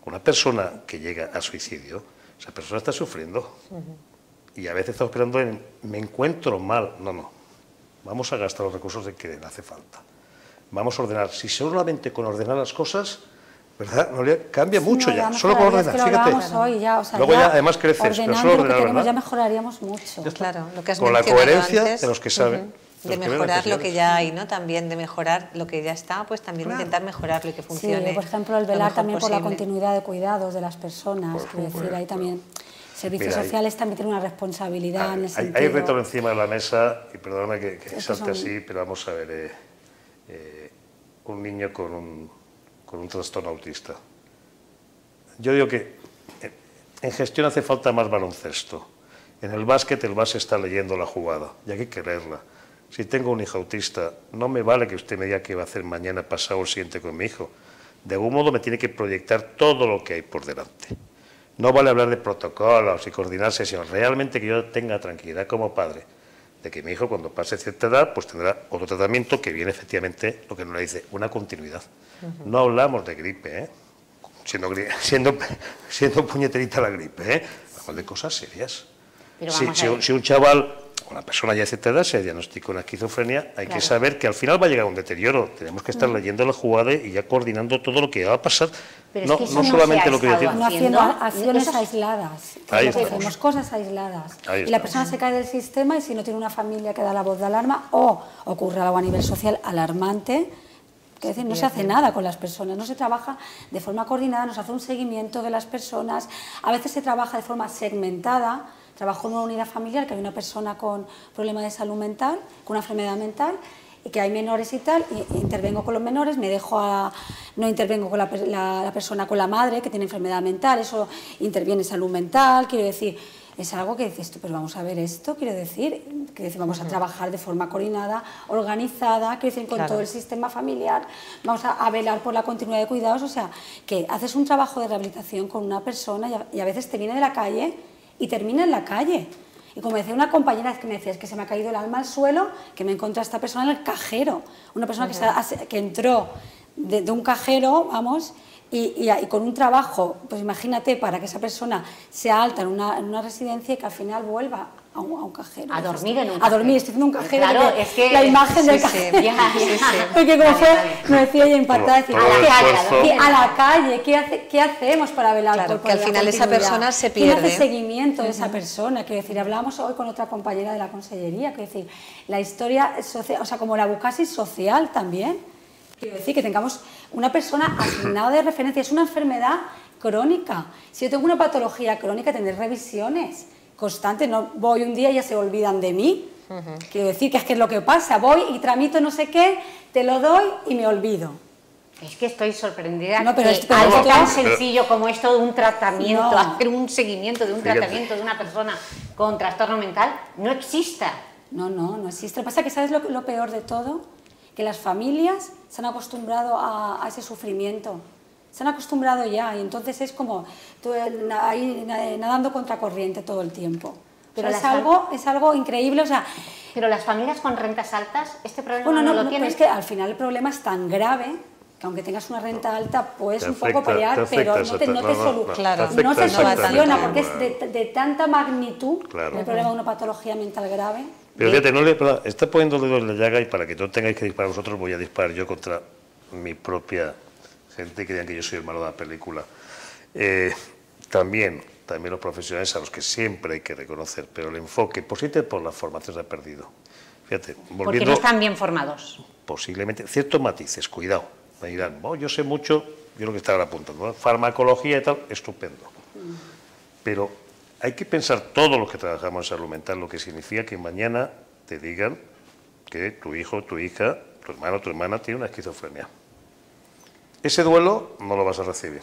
Una persona que llega a suicidio, esa persona está sufriendo. Y a veces estamos esperando en me encuentro mal. No. Vamos a gastar los recursos de que le hace falta. Vamos a ordenar. Si solamente con ordenar las cosas, ¿verdad? No le cambia mucho no, ya. Solo con ordenar, fíjate. Hoy ya, o sea, luego ya además creces, pero solo ordenar, ¿verdad? Ya mejoraríamos mucho. Claro, lo que has con la coherencia antes, de los que saben. De mejorar lo que ya hay, ¿no? También de mejorar lo que ya está, pues también intentar mejorarlo y que funcione. Sí, por ejemplo, el velar también por la continuidad de cuidados de las personas. Quiero decir, ahí también servicios sociales también tienen una responsabilidad en ese sentido. Hay reto encima de la mesa, y perdóname que salte así, pero vamos a ver, un niño con un trastorno autista. Yo digo que en gestión hace falta más baloncesto. En el básquet, el base está leyendo la jugada, y hay que leerla. Si tengo un hijo autista, no me vale que usted me diga qué va a hacer mañana, pasado o siguiente con mi hijo. De algún modo me tiene que proyectar todo lo que hay por delante. No vale hablar de protocolos y coordinarse, sino realmente que yo tenga tranquilidad como padre de que mi hijo cuando pase cierta edad pues tendrá otro tratamiento que viene efectivamente, lo que nos dice, una continuidad. No hablamos de gripe, siendo puñeterita la gripe, hablamos de cosas serias. Pero si un chaval, una persona ya de cierta edad se diagnostica una esquizofrenia, hay que saber que al final va a llegar un deterioro. Tenemos que estar leyendo la jugada y ya coordinando todo lo que va a pasar. Pero no solamente lo que decimos. No haciendo acciones aisladas. Hacemos cosas aisladas. Y la persona se cae del sistema y si no tiene una familia que da la voz de alarma o ocurre algo a nivel social alarmante, es decir, no se hace nada con las personas, no se trabaja de forma coordinada, no se hace un seguimiento de las personas, a veces se trabaja de forma segmentada. Trabajo en una unidad familiar que hay una persona con problema de salud mental, con una enfermedad mental, y que hay menores y tal, y intervengo con los menores, no intervengo con la persona, con la madre que tiene enfermedad mental, eso interviene salud mental, quiero decir, es algo que dices tú, pero vamos a ver esto, quiero decir, vamos a trabajar de forma coordinada, organizada, quiero decir, con todo el sistema familiar, vamos a velar por la continuidad de cuidados, o sea, que haces un trabajo de rehabilitación con una persona y a veces te viene de la calle y termina en la calle. Y como decía una compañera que me decía, es que se me ha caído el alma al suelo, que me encontré a esta persona en el cajero, una persona que entró de un cajero, vamos, y con un trabajo, pues imagínate, para que esa persona sea alta en una residencia y que al final vuelva a un cajero. A dormir en un cajero. A dormir, estoy haciendo un cajero. Claro, es que la imagen del cajero. Porque como fue, me decía ella impactada, decir, a la calle, ¿qué hacemos para velar por que al final esa persona se pierde. ¿Quién hace seguimiento de esa persona? Quiero decir, hablábamos hoy con otra compañera de la consellería, quiero decir, la historia social, o sea, como la bucasis social también. Quiero decir, que tengamos una persona asignada de referencia, es una enfermedad crónica. Si yo tengo una patología crónica, tener revisiones constantes, no voy un día y ya se olvidan de mí. Quiero decir que es lo que pasa, voy y tramito no sé qué, te lo doy y me olvido. Es que estoy sorprendida pero que algo tan sencillo como esto de un tratamiento, hacer un seguimiento de un tratamiento de una persona con trastorno mental, no exista. No existe. Lo que pasa es que ¿sabes lo peor de todo? Que las familias se han acostumbrado a ese sufrimiento. Se han acostumbrado ya y entonces es como ahí nadando contra corriente todo el tiempo. Pero es algo increíble, o sea... Pero las familias con rentas altas, este problema no lo tienen. Es que al final el problema es tan grave que aunque tengas una renta alta puedes un poco pelear, pero no se soluciona porque es de tanta magnitud el problema de una patología mental grave. Pero fíjate, está poniendo el dedo en la llaga y para que no tengáis que disparar vosotros voy a disparar yo contra mi propia gente que digan que yo soy el malo de la película. También los profesionales a los que siempre hay que reconocer, pero el enfoque posiblemente por la formación se ha perdido. Fíjate, volviendo, porque no están bien formados. Posiblemente, ciertos matices, cuidado. Me dirán, yo sé mucho, yo lo que estaba apuntando, ¿no? Farmacología y tal, estupendo. Pero hay que pensar todos los que trabajamos en salud mental, lo que significa que mañana te digan que tu hijo, tu hija, tu hermano, tu hermana tiene una esquizofrenia. Ese duelo no lo vas a recibir.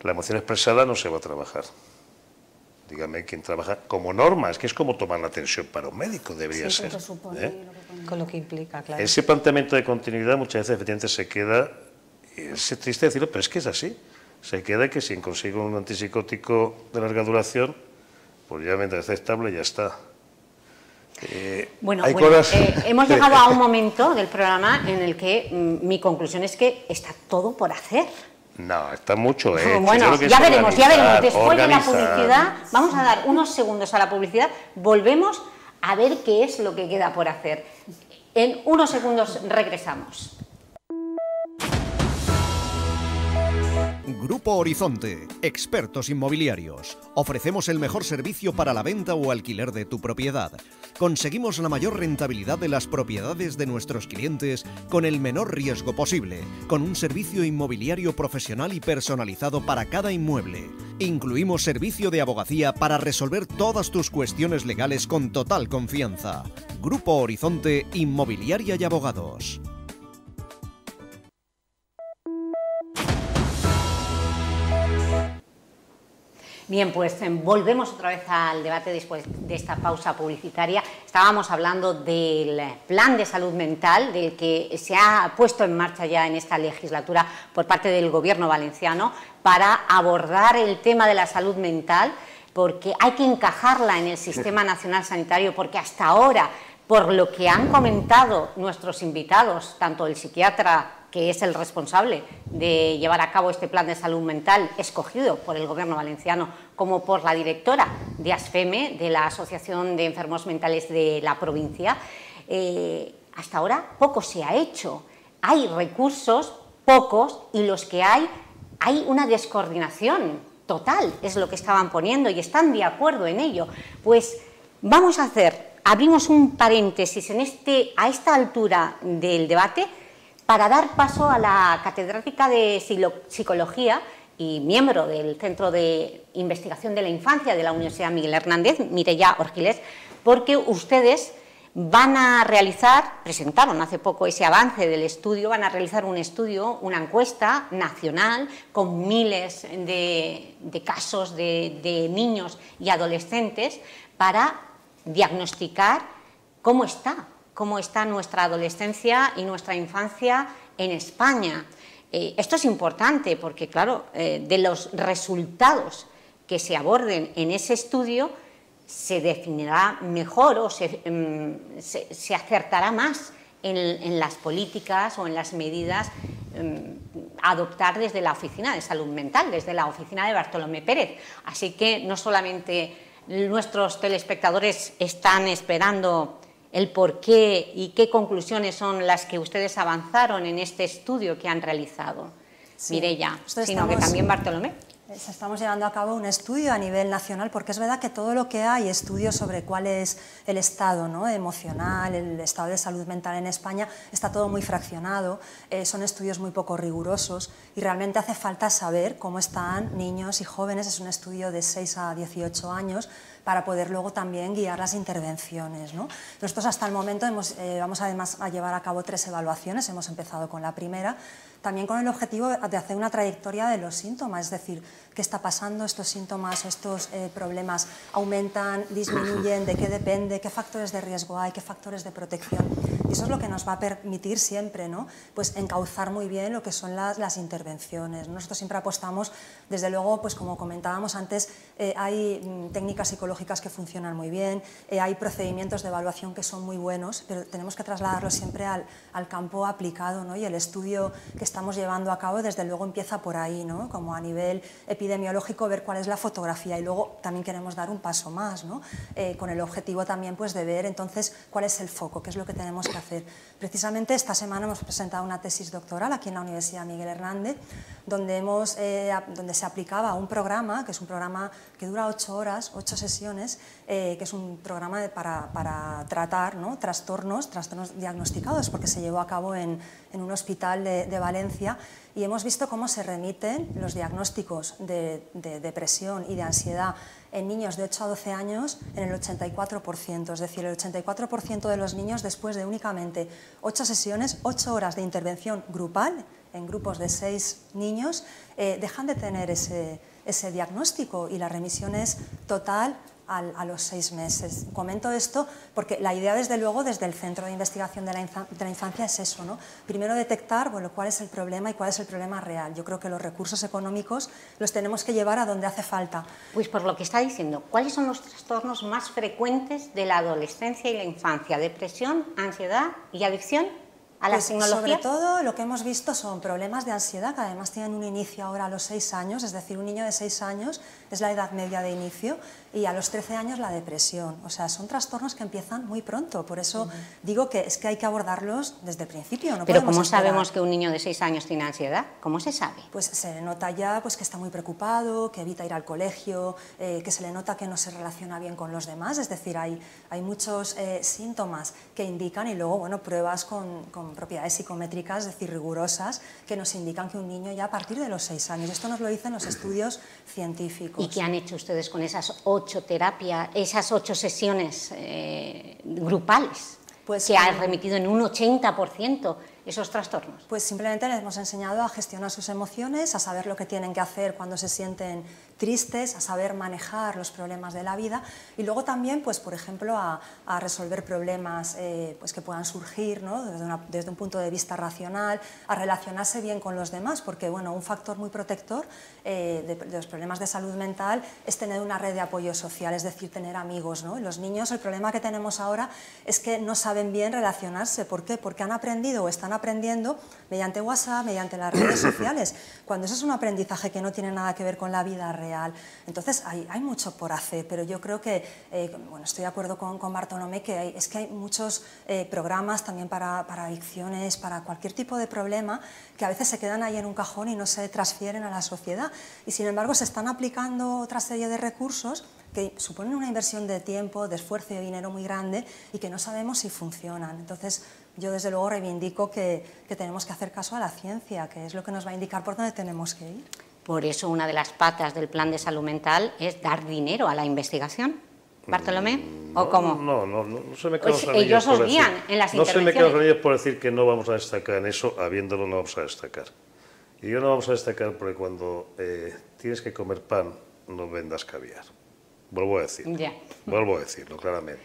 La emoción expresada no se va a trabajar. Dígame quién trabaja como norma, es que es como tomar la tensión para un médico, debería ser. Con lo que implica, claro. Ese planteamiento de continuidad muchas veces efectivamente se queda, es triste decirlo, pero es que es así. Se queda que si consigo un antipsicótico de larga duración, pues ya mientras esté estable ya está. Hemos llegado a un momento del programa en el que mi conclusión es que está todo por hacer. No, está mucho Bueno, ya veremos. Después de la publicidad, vamos a dar unos segundos a la publicidad, volvemos a ver qué es lo que queda por hacer. En unos segundos regresamos. Grupo Horizonte, expertos inmobiliarios. Ofrecemos el mejor servicio para la venta o alquiler de tu propiedad. Conseguimos la mayor rentabilidad de las propiedades de nuestros clientes con el menor riesgo posible, con un servicio inmobiliario profesional y personalizado para cada inmueble. Incluimos servicio de abogacía para resolver todas tus cuestiones legales con total confianza. Grupo Horizonte, Inmobiliaria y Abogados. Bien, pues volvemos otra vez al debate después de esta pausa publicitaria. Estábamos hablando del plan de salud mental, del que se ha puesto en marcha ya en esta legislatura por parte del Gobierno valenciano para abordar el tema de la salud mental, porque hay que encajarla en el Sistema Nacional Sanitario, porque hasta ahora, por lo que han comentado nuestros invitados, tanto el psiquiatra, que es el responsable de llevar a cabo este plan de salud mental escogido por el Gobierno valenciano, como por la directora de ASFEME, de la Asociación de Enfermos Mentales de la provincia, hasta ahora poco se ha hecho. Hay recursos, pocos, y los que hay una descoordinación total, es lo que estaban poniendo, y están de acuerdo en ello. Pues vamos a abrimos un paréntesis a esta altura del debate, para dar paso a la catedrática de Psicología y miembro del Centro de Investigación de la Infancia de la Universidad Miguel Hernández, Mireia Orgiles, porque ustedes presentaron hace poco ese avance del estudio, van a realizar un estudio, una encuesta nacional con miles de casos de niños y adolescentes para diagnosticar cómo está nuestra adolescencia y nuestra infancia en España. Esto es importante porque, claro, de los resultados que se aborden en ese estudio se definirá mejor o se acertará más en las políticas o en las medidas a adoptar desde la Oficina de Salud Mental, desde la oficina de Bartolomé Pérez. Así que no solamente nuestros telespectadores están esperando el por qué y qué conclusiones son las que ustedes avanzaron en este estudio que han realizado, Mireia, sino que también Bartolomé. Estamos llevando a cabo un estudio a nivel nacional, porque es verdad que todo lo que hay, estudios sobre cuál es el estado, ¿no?, emocional, el estado de salud mental en España, está todo muy fraccionado, son estudios muy poco rigurosos y realmente hace falta saber cómo están niños y jóvenes. Es un estudio de 6 a 18 años para poder luego también guiar las intervenciones, ¿no? Nosotros hasta el momento vamos además a llevar a cabo 3 evaluaciones, hemos empezado con la primera, también con el objetivo de hacer una trayectoria de los síntomas, es decir, qué está pasando, estos síntomas o estos problemas aumentan, disminuyen, de qué depende, qué factores de riesgo hay, qué factores de protección. Y eso es lo que nos va a permitir siempre, ¿no?, pues encauzar muy bien lo que son las intervenciones. Nosotros siempre apostamos, desde luego, pues como comentábamos antes, hay técnicas psicológicas psicológicas que funcionan muy bien, hay procedimientos de evaluación que son muy buenos, pero tenemos que trasladarlos siempre al campo aplicado, ¿no? Y el estudio que estamos llevando a cabo desde luego empieza por ahí, ¿no? Como a nivel epidemiológico, ver cuál es la fotografía, y luego también queremos dar un paso más, ¿no? Con el objetivo también pues, de ver entonces cuál es el foco, qué es lo que tenemos que hacer. Precisamente esta semana hemos presentado una tesis doctoral aquí en la Universidad Miguel Hernández, donde se aplicaba un programa, que es un programa que dura 8 horas, 8 sesiones, que es un programa para tratar, ¿no? trastornos diagnosticados, porque se llevó a cabo en un hospital de Valencia, y hemos visto cómo se remiten los diagnósticos de depresión y de ansiedad en niños de 8 a 12 años en el 84%, es decir, el 84% de los niños después de únicamente 8 sesiones, 8 horas de intervención grupal, en grupos de 6 niños, dejan de tener ese diagnóstico, y la remisión es total a los 6 meses. Comento esto porque la idea, desde luego, desde el Centro de Investigación de la Infancia es eso, ¿no? Primero detectar, bueno, cuál es el problema y cuál es el problema real. Yo creo que los recursos económicos los tenemos que llevar a donde hace falta. Pues por lo que está diciendo, ¿cuáles son los trastornos más frecuentes de la adolescencia y la infancia? ¿Depresión, ansiedad y adicción a las tecnologías? Sobre todo lo que hemos visto son problemas de ansiedad, que además tienen un inicio ahora a los 6 años, es decir, un niño de 6 años es la edad media de inicio, y a los 13 años la depresión. O sea, son trastornos que empiezan muy pronto, por eso digo que es que hay que abordarlos desde el principio. No Pero ¿cómo esperar. sabemos que un niño de 6 años tiene ansiedad? ¿Cómo se sabe? Pues se nota ya pues, que está muy preocupado, que evita ir al colegio, que se le nota que no se relaciona bien con los demás, es decir, hay muchos síntomas que indican, y luego, bueno, pruebas con propiedades psicométricas, es decir, rigurosas, que nos indican que un niño ya a partir de los 6 años, esto nos lo dicen los estudios científicos. ¿Y qué han hecho ustedes con esas 8 terapias, esas 8 sesiones grupales, pues, que han remitido en un 80% esos trastornos? Pues simplemente les hemos enseñado a gestionar sus emociones, a saber lo que tienen que hacer cuando se sienten tristes, a saber manejar los problemas de la vida, y luego también, pues, por ejemplo, a resolver problemas pues, que puedan surgir, ¿no? desde un punto de vista racional, a relacionarse bien con los demás, porque bueno, un factor muy protector de los problemas de salud mental es tener una red de apoyo social, es decir, tener amigos, ¿no? Y los niños, el problema que tenemos ahora es que no saben bien relacionarse. ¿Por qué? Porque han aprendido o están aprendiendo mediante WhatsApp, mediante las redes sociales, cuando eso es un aprendizaje que no tiene nada que ver con la vida real. Entonces hay mucho por hacer, pero yo creo que, bueno, estoy de acuerdo con Bartolomé, que hay muchos programas también para adicciones, para cualquier tipo de problema, que a veces se quedan ahí en un cajón y no se transfieren a la sociedad, y sin embargo se están aplicando otra serie de recursos que suponen una inversión de tiempo, de esfuerzo y de dinero muy grande, y que no sabemos si funcionan. Entonces, yo desde luego reivindico que tenemos que hacer caso a la ciencia, que es lo que nos va a indicar por dónde tenemos que ir. Por eso una de las patas del plan de salud mental es dar dinero a la investigación. ¿Bartolomé? ¿O cómo? No se me quedan los anillos. Ellos os guían en las intervenciones. No se me quedan los anillos por decir que no vamos a destacar en eso, habiéndolo no vamos a destacar. Y yo no vamos a destacar porque cuando tienes que comer pan, no vendas caviar. Vuelvo a decirlo. Ya. Vuelvo a decirlo claramente.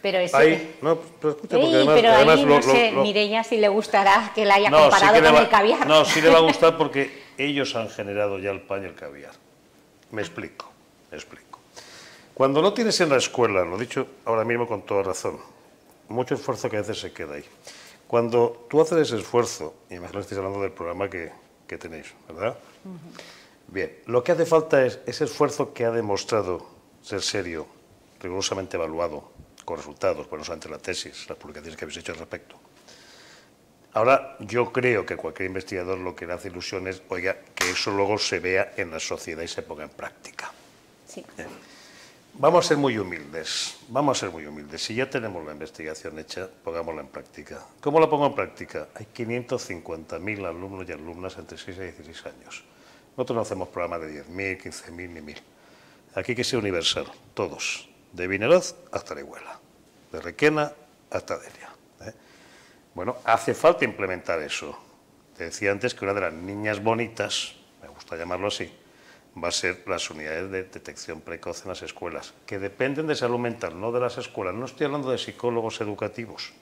Pero eso... no sé, Mireia, si le gustará que la haya comparado con el caviar. No, sí le va a gustar porque ellos han generado ya el pan y el caviar. Me explico. Cuando no tienes en la escuela, lo he dicho ahora mismo con toda razón, mucho esfuerzo que a veces se queda ahí. Cuando tú haces ese esfuerzo, y imagino que estáis hablando del programa que tenéis, ¿verdad? Bien, lo que hace falta es ese esfuerzo que ha demostrado ser serio, rigurosamente evaluado, con resultados, pues no solamente la tesis, las publicaciones que habéis hecho al respecto. Ahora, yo creo que cualquier investigador lo que le hace ilusión es, oiga, que eso luego se vea en la sociedad y se ponga en práctica. Sí. Vamos a ser muy humildes, Si ya tenemos la investigación hecha, pongámosla en práctica. ¿Cómo la pongo en práctica? Hay 550.000 alumnos y alumnas entre 6 y 16 años. Nosotros no hacemos programas de 10.000, 15.000 ni 1.000. Aquí hay que ser universal, todos. De Vinaroz hasta Orihuela, de Requena hasta Delia. Bueno, hace falta implementar eso. Te decía antes que una de las niñas bonitas, me gusta llamarlo así, va a ser las unidades de detección precoz en las escuelas, que dependen de salud mental, no de las escuelas. No estoy hablando de psicólogos educativos,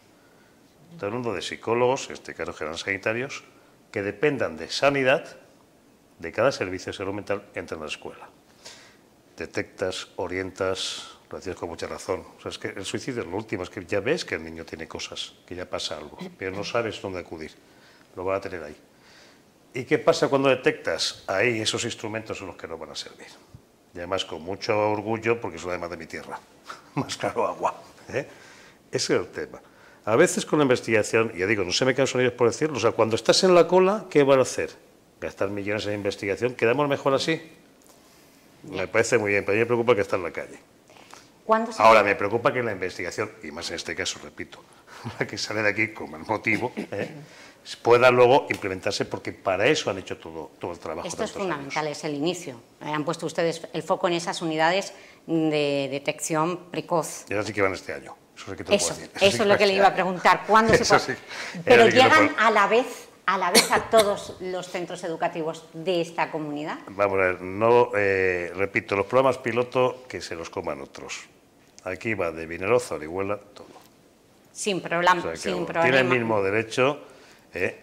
estoy hablando de psicólogos, en este caso generales sanitarios, que dependan de sanidad, de cada servicio de salud mental, entra en la escuela. Detectas, orientas, lo decías con mucha razón. O sea, es que el suicidio es lo último, es que ya ves que el niño tiene cosas, que ya pasa algo, pero no sabes dónde acudir. Lo va a tener ahí. ¿Y qué pasa cuando detectas? Ahí esos instrumentos son los que no van a servir. Y además con mucho orgullo, porque son además de mi tierra. Más claro, agua. Ese es el tema. A veces con la investigación, ya digo, no se me cansan ellos por decirlo, o sea, cuando estás en la cola, ¿qué van a hacer? Gastar millones en investigación. ¿Quedamos mejor así? Me parece muy bien, pero a mí me preocupa que está en la calle. Ahora, me preocupa que la investigación, y más en este caso, repito, la que sale de aquí con el motivo, pueda luego implementarse, porque para eso han hecho todo el trabajo. Esto es fundamental, es el inicio. Han puesto ustedes el foco en esas unidades de detección precoz. Y ahora sí que van este año. Eso es lo que le iba a preguntar. ¿Cuándo se puede? Pero llegan a la vez a todos los centros educativos de esta comunidad. Vamos a ver, no, repito, los programas piloto que se los coman otros. Aquí va de Vinaroz a Orihuela todo. Sin problema. O sea, tiene el mismo derecho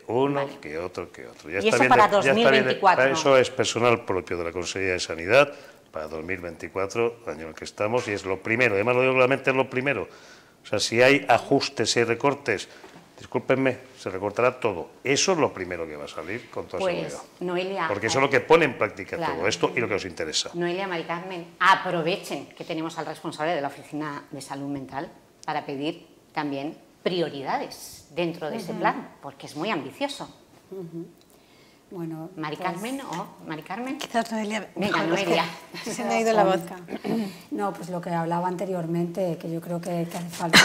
uno que otro. Ya y está eso para 2024. Eso es personal propio de la Consejería de Sanidad para 2024, año en el que estamos, y es lo primero. Además, lo digo claramente, es lo primero. O sea, si hay ajustes y recortes, discúlpenme, se recortará todo. Eso es lo primero que va a salir con toda seguridad. Noelia, porque eso es lo que pone en práctica todo esto y lo que os interesa. Noelia, Mari Carmen, aprovechen que tenemos al responsable de la Oficina de Salud Mental para pedir también prioridades dentro de ese plan, porque es muy ambicioso. Bueno, Mari Carmen, Mari Carmen. Quizás Noelia. Venga, Noelia. Se me ha ido la voz. No, pues lo que hablaba anteriormente, que yo creo que hace falta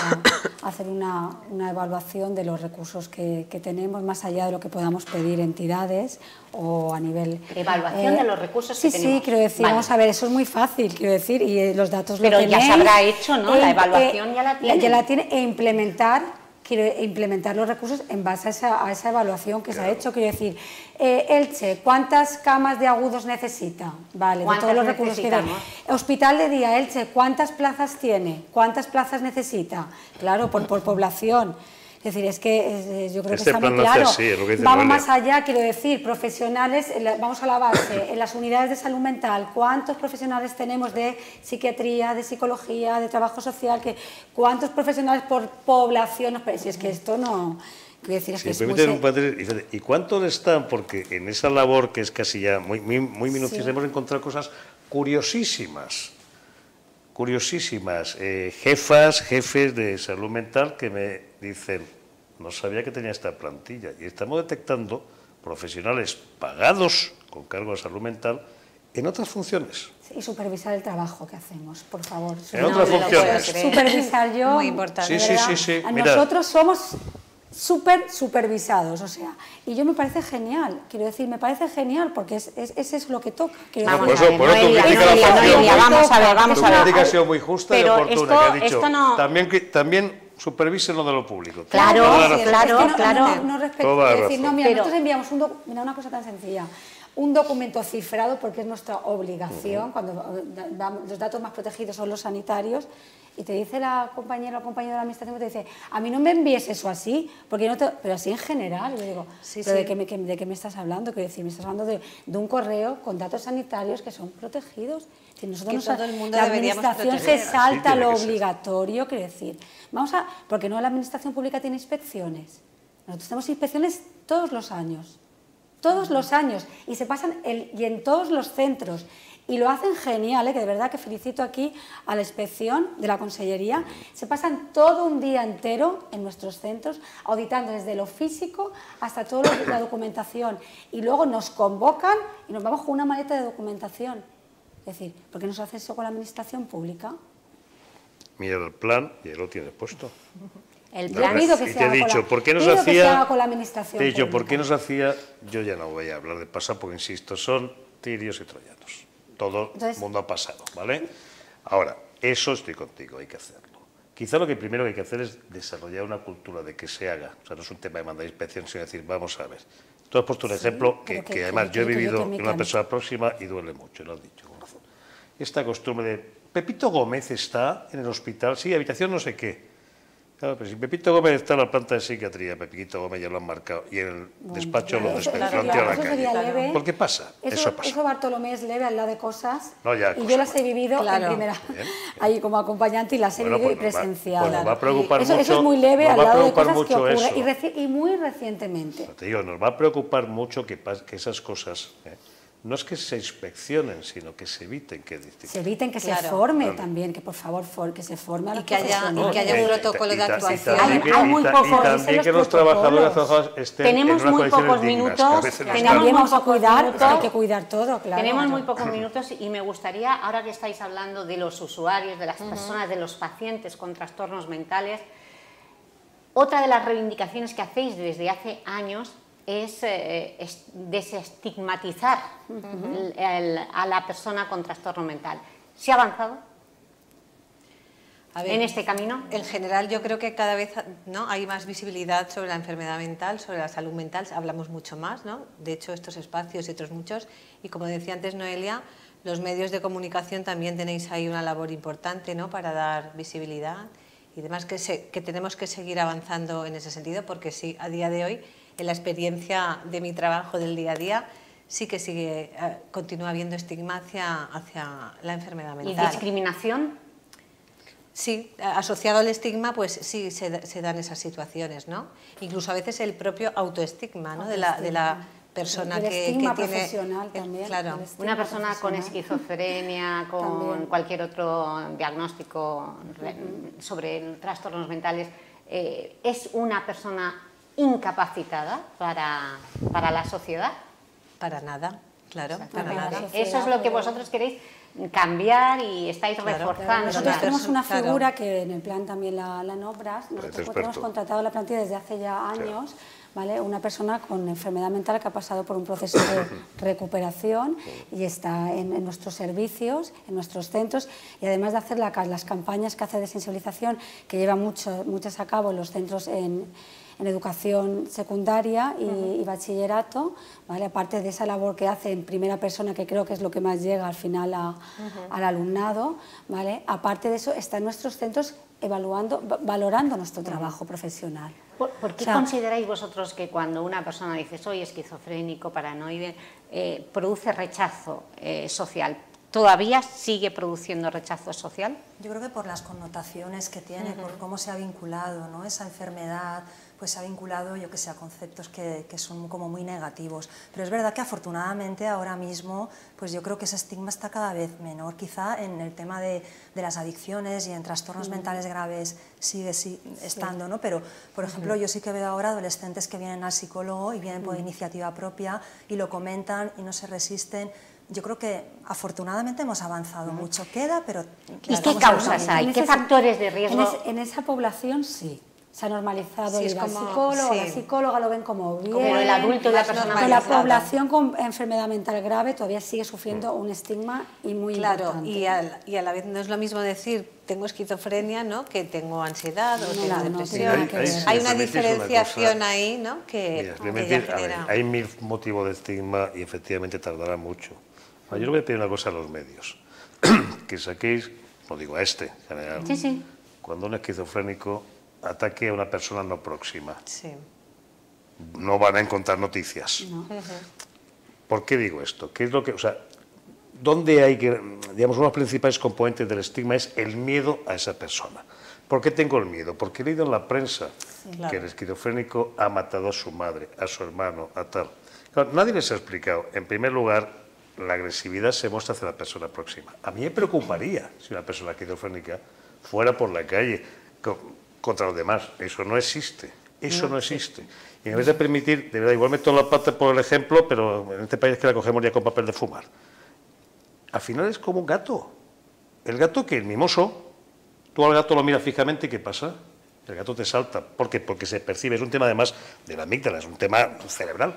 hacer una evaluación de los recursos que tenemos, más allá de lo que podamos pedir entidades o a nivel... Evaluación de los recursos que tenemos. Sí, quiero decir, vamos a ver, eso es muy fácil, quiero decir, y los datos lo tenéis. Pero ya se habrá hecho, ¿no? La evaluación ya la tiene. Ya la tiene, implementar los recursos en base a esa evaluación que se ha hecho. Quiero decir, Elche, ¿cuántas camas de agudos necesita? Vale, de todos los recursos que hay. Hospital de día, Elche, ¿cuántas plazas tiene? ¿Cuántas plazas necesita? Claro, por población. Es decir, es que yo creo que está muy claro. Vamos más allá, quiero decir, profesionales, vamos a la base, en las unidades de salud mental, ¿cuántos profesionales tenemos de psiquiatría, de psicología, de trabajo social? ¿Cuántos profesionales por población? Si es que esto no... Quiero decir, es que es ¿y cuántos están? Porque en esa labor que es casi ya muy minuciosa hemos encontrado cosas curiosísimas. Jefes de salud mental que me dicen, no sabía que tenía esta plantilla, y estamos detectando profesionales pagados con cargo de salud mental en otras funciones. Y supervisar el trabajo que hacemos, por favor. En otras funciones. Supervisar yo. Muy importante. Sí. Nosotros somos supervisados, o sea, y yo me parece genial, quiero decir, me parece genial porque ese es lo que toca. Vamos a ver, tu crítica ha sido muy justa y oportuna, que ha dicho, no... también supervisen lo de lo público. Claro. No respeto, es decir, no, mira, nosotros enviamos una cosa tan sencilla, un documento cifrado, porque es nuestra obligación, cuando los datos más protegidos son los sanitarios, y te dice la compañera o el compañero de la administración, te dice, a mí no me envíes eso así, porque no pero así en general. Yo digo, ¿de qué me estás hablando? Quiero decir, me estás hablando de un correo con datos sanitarios que son protegidos. Si nosotros todo el mundo la administración se proteger. salta lo obligatorio, quiero decir, porque no la administración pública tiene inspecciones. Nosotros tenemos inspecciones todos los años. Todos los años, y se pasan y en todos los centros, y lo hacen genial, que de verdad que felicito aquí a la inspección de la Consellería. Se pasan todo un día entero en nuestros centros, auditando desde lo físico hasta toda la documentación, y luego nos convocan y nos vamos con una maleta de documentación. Es decir, ¿por qué no se hace eso con la administración pública? Mira el plan y lo tienes puesto. El plan que y te he dicho, ¿por qué no se hacía? Con la administración te he dicho, pública. ¿por qué no se hacía? Yo ya no voy a hablar de pasado, porque insisto, son tirios y troyanos. Todo el mundo ha pasado, ¿vale? Ahora, eso estoy contigo, hay que hacerlo. Quizá lo que primero hay que hacer es desarrollar una cultura de que se haga. O sea, no es un tema de mandar inspección, sino decir, vamos a ver. Tú has puesto un ejemplo que además yo he vivido en una persona próxima y duele mucho, lo has dicho con razón. Esta costumbre de, Pepito Gómez está en el hospital, sí, habitación no sé qué. Claro, pero si Pepito Gómez está en la planta de psiquiatría, Pepito Gómez ya lo han marcado, y en el despacho lo han tirado a la calle. ¿Por qué pasa? Eso pasa. Eso, Bartolomé, es leve al lado de cosas, no, ya, y yo las he vivido en primera, ahí como acompañante, y las he vivido y presenciado. Nos va a preocupar mucho, eso es muy leve al lado de cosas que ocurren, eso. y muy recientemente. Te digo, nos va a preocupar mucho que esas cosas... no es que se inspeccionen, sino que se eviten que se eviten, que se forme también, que por favor que se forme a los profesionales. Y que haya un protocolo de actuación. Hay muy pocos, y también que los trabajadores estén tenemos en unas muy pocos dignas, minutos, hay que cuidar todo, claro. Tenemos muy pocos minutos y me gustaría, ahora que estáis hablando de los usuarios, de las personas, de los pacientes con trastornos mentales, otra de las reivindicaciones que hacéis desde hace años es desestigmatizar a la persona con trastorno mental. ¿Se ha avanzado en este camino? En general, yo creo que cada vez hay más visibilidad sobre la enfermedad mental, sobre la salud mental, hablamos mucho más, ¿no? De hecho, estos espacios y otros muchos, y como decía antes Noelia, los medios de comunicación también tenéis ahí una labor importante, ¿no?, para dar visibilidad, y además que tenemos que seguir avanzando en ese sentido, porque sí, a día de hoy, en la experiencia de mi trabajo del día a día, sí que continúa habiendo estigma hacia la enfermedad mental. ¿Y discriminación? Sí, asociado al estigma, pues sí se dan esas situaciones, ¿no? Incluso a veces el propio autoestigma, ¿no?, de la persona que tiene profesional también. Claro. Una persona con esquizofrenia, con cualquier otro diagnóstico sobre trastornos mentales, ¿es una persona incapacitada para la sociedad? Para nada, claro, para nada. Eso es lo que vosotros queréis cambiar y estáis reforzando. Nosotros tenemos una figura que en el plan también la nombras. Nosotros hemos contratado la plantilla desde hace ya años, ¿vale? Una persona con enfermedad mental que ha pasado por un proceso de recuperación y está en nuestros servicios, en nuestros centros, y además de hacer las campañas que hace de sensibilización, que lleva muchas a cabo en los centros en educación secundaria y bachillerato, ¿vale? Aparte de esa labor que hace en primera persona, que creo que es lo que más llega al final al alumnado, ¿vale? Aparte de eso, está en nuestros centros valorando nuestro trabajo profesional. ¿Por qué consideráis vosotros que cuando una persona dice soy esquizofrénico, paranoide, produce rechazo social? ¿Todavía sigue produciendo rechazo social? Yo creo que por las connotaciones que tiene, por cómo se ha vinculado, ¿no?, esa enfermedad, pues se ha vinculado, yo que sé, a conceptos que son como muy negativos. Pero es verdad que afortunadamente ahora mismo, pues yo creo que ese estigma está cada vez menor. Quizá en el tema de las adicciones y en trastornos mentales graves sigue estando, ¿no? Pero, por ejemplo, yo sí que veo ahora adolescentes que vienen al psicólogo y vienen por iniciativa propia y lo comentan y no se resisten. Yo creo que afortunadamente hemos avanzado mucho. Queda, pero... ¿Y qué causas hay? ¿Qué factores de riesgo? En esa población sí. Se ha normalizado ir al psicólogo, la psicóloga lo ven como bien. Como el adulto y la persona. Pero la población con enfermedad mental grave todavía sigue sufriendo un estigma y muy importante. Y a la vez no es lo mismo decir tengo esquizofrenia, ¿no?, que tengo ansiedad o tengo depresión. Hay una diferenciación ahí, ¿no?, que genera. Hay mil motivos de estigma y efectivamente tardará mucho. Yo le voy a pedir una cosa a los medios, que saquéis, no digo a este, en general, cuando un esquizofrénico ataque a una persona no próxima. No van a encontrar noticias. ¿Por qué digo esto? ¿Qué es lo que, dónde hay que, digamos, uno de los principales componentes del estigma es el miedo a esa persona? ¿Por qué tengo el miedo? Porque he leído en la prensa que el esquizofrénico ha matado a su madre, a su hermano, a tal. Claro, nadie les ha explicado, en primer lugar, la agresividad se muestra hacia la persona próxima. A mí me preocuparía si una persona esquizofrénica fuera por la calle contra los demás. Eso no existe. Eso no existe. Y en vez de permitir, de verdad, igual meto la pata por el ejemplo, pero en este país que la cogemos ya con papel de fumar. Al final es como un gato. El gato que es mimoso, tú al gato lo miras fijamente y ¿qué pasa? El gato te salta. ¿Por qué? Porque se percibe. Es un tema además de la amígdala, es un tema cerebral.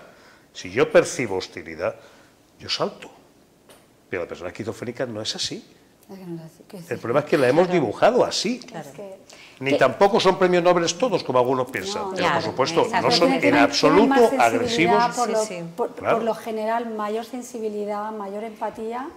Si yo percibo hostilidad, yo salto. Pero la persona esquizofrénica no es así. El problema es que la hemos dibujado así. Ni tampoco son premios Nobel todos, como algunos piensan. Pero, por supuesto, no son en absoluto agresivos. Por lo general, mayor sensibilidad, mayor empatía,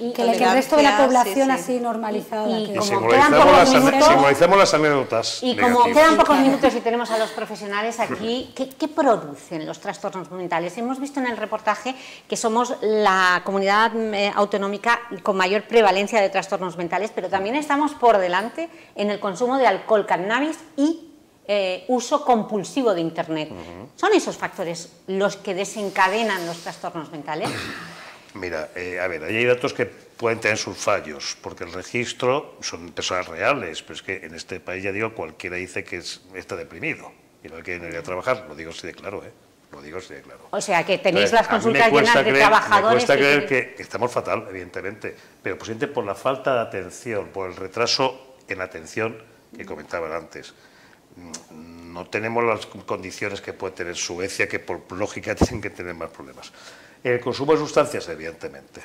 y que el resto de la población así normalizada. Y que como quedan pocos minutos, simbolicemos las anécdotas y como quedan pocos minutos y tenemos a los profesionales aquí, ¿qué producen los trastornos mentales? Hemos visto en el reportaje que somos la comunidad autonómica con mayor prevalencia de trastornos mentales, pero también estamos por delante en el consumo de alcohol, cannabis y uso compulsivo de Internet. ¿Son esos factores los que desencadenan los trastornos mentales? Mira, a ver, ahí hay datos que pueden tener sus fallos, porque el registro son personas reales, pero es que en este país, ya digo, cualquiera dice que está deprimido y no hay que ir a trabajar, lo digo así de claro, Lo digo así de claro. O sea, que tenéis las consultas llenas de trabajadores. Me cuesta creer que estamos fatal, evidentemente, pero posiblemente por la falta de atención, por el retraso en atención que comentaban antes. No tenemos las condiciones que puede tener Suecia, que por lógica tienen que tener más problemas. El consumo de sustancias, evidentemente.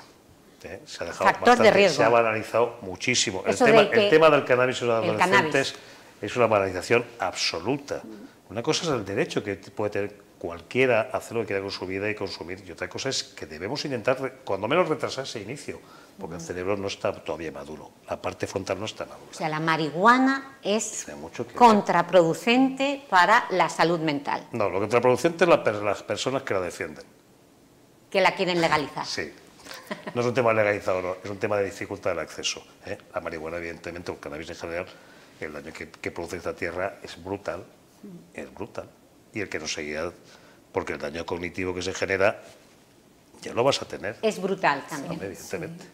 Se ha dejado factor bastante, de riesgo. se ha banalizado muchísimo. El tema del cannabis en los adolescentes es una banalización absoluta. Una cosa es el derecho que puede tener cualquiera a hacer lo que quiera con su vida y consumir, y otra cosa es que debemos intentar, cuando menos, retrasar ese inicio, porque el cerebro no está todavía maduro, la parte frontal no está madura. O sea, la marihuana es contraproducente para la salud mental. No, lo contraproducente es las personas que la defienden. Que la quieren legalizar. Sí. No es un tema legalizado, no, es un tema de dificultad del acceso. La marihuana, evidentemente, o el cannabis en general, el daño que produce esta tierra es brutal, y el que no seguirá, porque el daño cognitivo que se genera ya lo vas a tener. Es brutal también. No, evidentemente.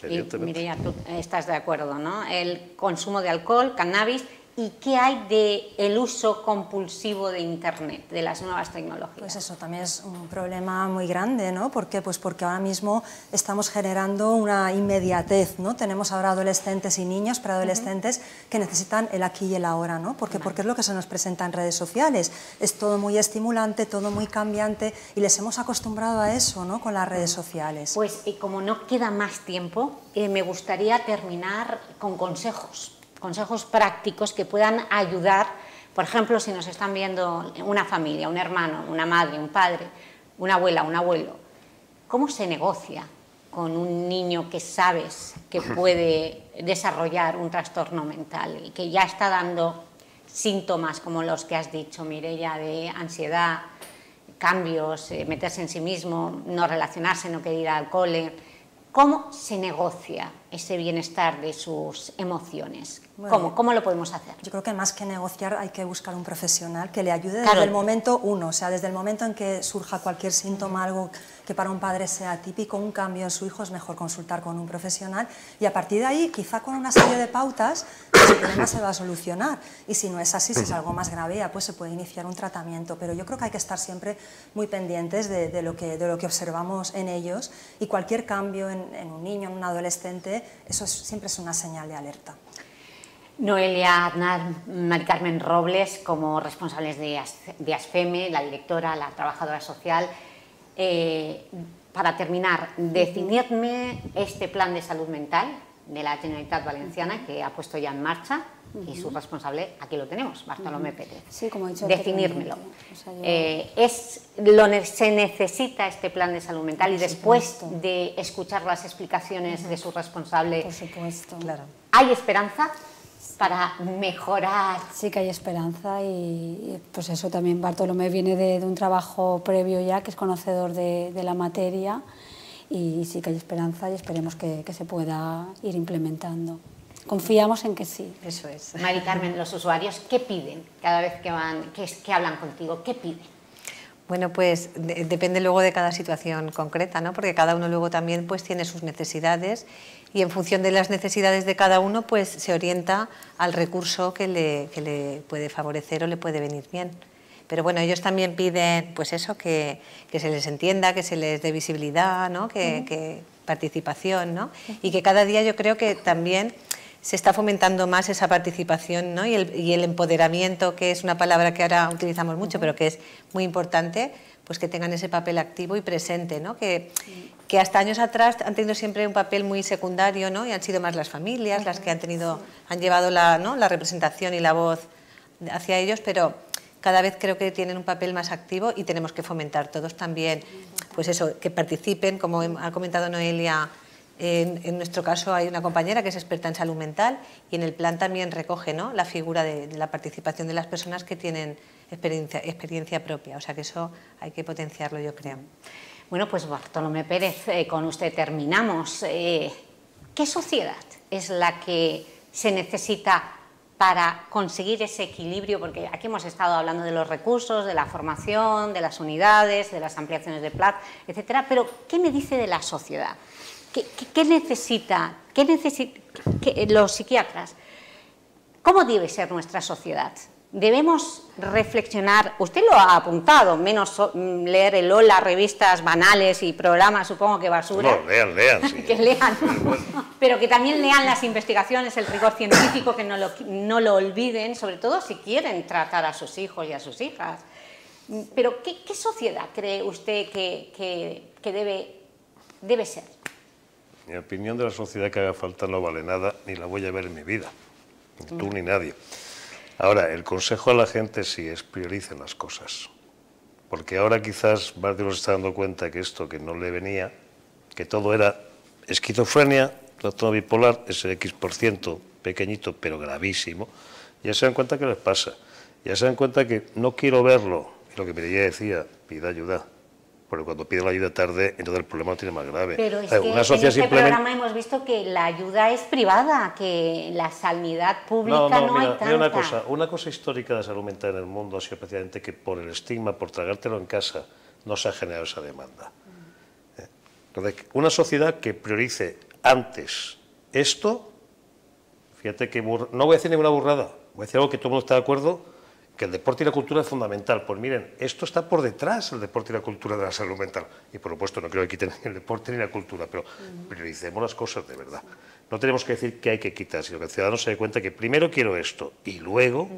Sí. Y Mireia, tú estás de acuerdo, ¿no? El consumo de alcohol, cannabis. ¿Y qué hay del uso compulsivo de Internet, de las nuevas tecnologías? Pues eso también es un problema muy grande, ¿no? ¿Por qué? Pues porque ahora mismo estamos generando una inmediatez, ¿no? Tenemos ahora adolescentes y niños, preadolescentes, que necesitan el aquí y el ahora, ¿no? Porque es lo que se nos presenta en redes sociales. Es todo muy estimulante, todo muy cambiante, y les hemos acostumbrado a eso, ¿no? Con las redes sociales. Pues como no queda más tiempo, me gustaría terminar con consejos prácticos que puedan ayudar, por ejemplo, si nos están viendo una familia, un hermano, una madre, un padre, una abuela, un abuelo. ¿Cómo se negocia con un niño que sabes que puede desarrollar un trastorno mental y que ya está dando síntomas como los que has dicho, Mireia, de ansiedad, cambios, meterse en sí mismo, no relacionarse, no querer ir al cole? ¿Cómo se negocia ese bienestar de sus emociones? Bueno, ¿Cómo lo podemos hacer? Yo creo que más que negociar hay que buscar un profesional que le ayude desde el momento uno, o sea, desde el momento en que surja cualquier síntoma, algo que para un padre sea típico, un cambio en su hijo, es mejor consultar con un profesional, y a partir de ahí, quizá con una serie de pautas, el problema se va a solucionar. Y si no es así, si es algo más grave, ya pues se puede iniciar un tratamiento. Pero yo creo que hay que estar siempre muy pendientes de lo que observamos en ellos, y cualquier cambio en un niño, en un adolescente, eso siempre es una señal de alerta. Noelia Aznar, Mari Carmen Robles, como responsables de ASFEME, la directora, la trabajadora social. Para terminar, definidme este plan de salud mental de la Generalitat Valenciana que ha puesto ya en marcha, y su responsable, aquí lo tenemos, Bartolomé Pérez. Sí, como he dicho, definírmelo. O sea, se necesita este plan de salud mental, y después de escuchar las explicaciones de su responsable, por supuesto, claro, ¿hay esperanza para mejorar? Sí que hay esperanza, y pues eso también Bartolomé viene de un trabajo previo ya, que es conocedor de la materia, y sí que hay esperanza, y esperemos que se pueda ir implementando. Confiamos en que sí. Eso es. Mari Carmen, los usuarios, ¿qué piden cada vez que hablan contigo? ¿Qué piden? Bueno, pues depende luego de cada situación concreta, ¿no? Porque cada uno luego también pues tiene sus necesidades, y en función de las necesidades de cada uno pues se orienta al recurso que le puede favorecer o le puede venir bien. Pero bueno, ellos también piden pues eso, que se les entienda, que se les dé visibilidad, ¿no? Que participación, ¿no? Y que cada día yo creo que también se está fomentando más esa participación, ¿no? y el empoderamiento, que es una palabra que ahora utilizamos mucho, pero que es muy importante, pues que tengan ese papel activo y presente, ¿no? Que hasta años atrás han tenido siempre un papel muy secundario, ¿no? Y han sido más las familias las que han llevado la representación y la voz hacia ellos, pero cada vez creo que tienen un papel más activo y tenemos que fomentar todos también, pues eso, que participen, como ha comentado Noelia. En nuestro caso hay una compañera que es experta en salud mental y en el plan también recoge, ¿no?, la figura de la participación de las personas que tienen experiencia propia, o sea que eso hay que potenciarlo, yo creo. Bueno, pues Bartolomé Pérez, con usted terminamos. ¿Qué sociedad es la que se necesita para conseguir ese equilibrio? Porque aquí hemos estado hablando de los recursos, de la formación, de las unidades, de las ampliaciones de plaza, etcétera, pero ¿qué me dice de la sociedad? ¿Qué necesitan los psiquiatras? ¿Cómo debe ser nuestra sociedad? Debemos reflexionar, usted lo ha apuntado, menos leer el Hola, revistas banales y programas, supongo que basura. No, lean, sí. Que lean, pero que también lean las investigaciones, el rigor científico, que no lo olviden, sobre todo si quieren tratar a sus hijos y a sus hijas. Pero ¿qué sociedad cree usted que debe ser? Mi opinión de la sociedad que haga falta no vale nada, ni la voy a ver en mi vida, ni tú ni nadie. Ahora, el consejo a la gente sí es prioricen las cosas, porque ahora quizás más de uno se está dando cuenta que esto que no le venía, que todo era esquizofrenia, trastorno bipolar, ese X% pequeñito pero gravísimo, ya se dan cuenta que les pasa, ya se dan cuenta que no quiero verlo, y lo que Mireia decía, pida ayuda. Porque cuando pide la ayuda tarde, entonces el problema lo tiene más grave. Pero es que en este programa hemos visto que la ayuda es privada, que la sanidad pública no hay tanta. Mira una cosa histórica de la salud mental en el mundo ha sido precisamente que por el estigma, por tragártelo en casa, no se ha generado esa demanda. Entonces, una sociedad que priorice antes esto, fíjate que no voy a decir ninguna burrada, voy a decir algo que todo el mundo está de acuerdo, que el deporte y la cultura es fundamental. Pues miren, esto está por detrás, el deporte y la cultura de la salud mental. Y por supuesto no creo que quiten el deporte ni la cultura, pero prioricemos las cosas de verdad. No tenemos que decir que hay que quitar, sino que el ciudadano se dé cuenta que primero quiero esto y luego,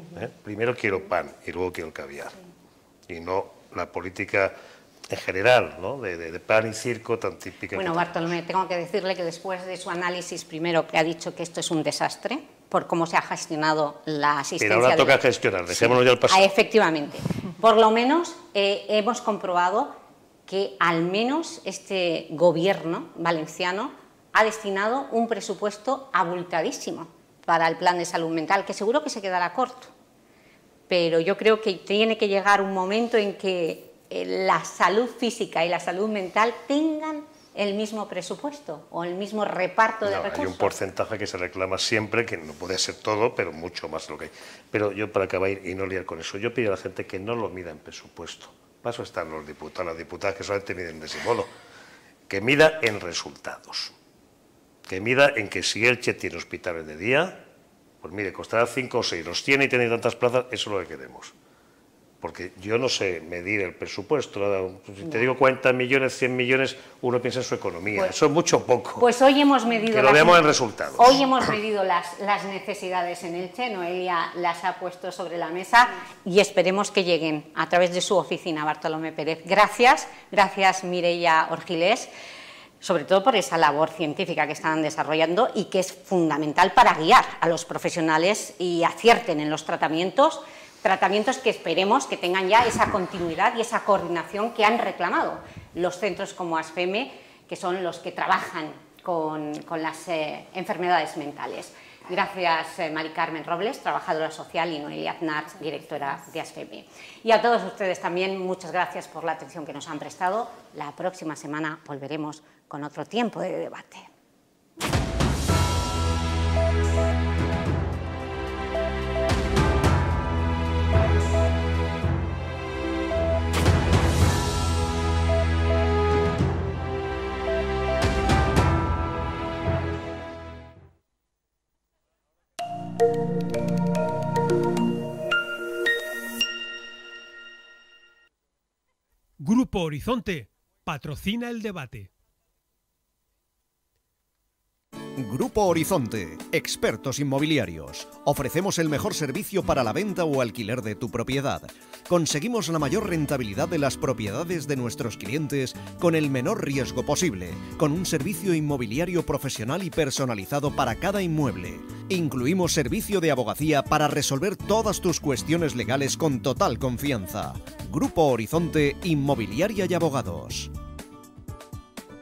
primero quiero pan y luego quiero el caviar. Y no la política en general, ¿no?, de pan y circo tan típica. Bueno, Bartolomé, tengo que decirle que después de su análisis, primero que ha dicho que esto es un desastre, por cómo se ha gestionado la asistencia. Pero ahora toca gestionar, dejémonos ya el pasado. Efectivamente. Por lo menos hemos comprobado que al menos este gobierno valenciano ha destinado un presupuesto abultadísimo para el plan de salud mental, que seguro que se quedará corto. Pero yo creo que tiene que llegar un momento en que la salud física y la salud mental tengan el mismo presupuesto o el mismo reparto de recursos. Hay un porcentaje que se reclama siempre, que no puede ser todo, pero mucho más lo que hay. Pero yo, para acabar y no liar con eso, yo pido a la gente que no lo mida en presupuesto. Para eso están los diputados, las diputadas que solamente miden de ese modo. Que mida en resultados. Que mida en que si Elche tiene hospitales de día, pues mire, costará 5 o 6, los tiene y tiene tantas plazas, eso es lo que queremos. Porque yo no sé medir el presupuesto. Si te digo 40 millones, 100 millones, uno piensa en su economía. Pues, eso es mucho poco. Pues hoy hemos medido... Que lo veamos en resultados. Hoy hemos medido las necesidades en Elche, Noelia las ha puesto sobre la mesa y esperemos que lleguen a través de su oficina, Bartolomé Pérez. Gracias Mireia Orgilés, sobre todo por esa labor científica que están desarrollando y que es fundamental para guiar a los profesionales y acierten en los tratamientos que esperemos que tengan ya esa continuidad y esa coordinación que han reclamado los centros como ASFEME, que son los que trabajan con las enfermedades mentales. Gracias, Mari Carmen Robles, trabajadora social, y Noelia Aznar, directora de ASFEME. Y a todos ustedes también, muchas gracias por la atención que nos han prestado. La próxima semana volveremos con otro tiempo de debate. Grupo Horizonte patrocina el debate. Grupo Horizonte, expertos inmobiliarios. Ofrecemos el mejor servicio para la venta o alquiler de tu propiedad. Conseguimos la mayor rentabilidad de las propiedades de nuestros clientes con el menor riesgo posible, con un servicio inmobiliario profesional y personalizado para cada inmueble. Incluimos servicio de abogacía para resolver todas tus cuestiones legales con total confianza. Grupo Horizonte Inmobiliaria y Abogados.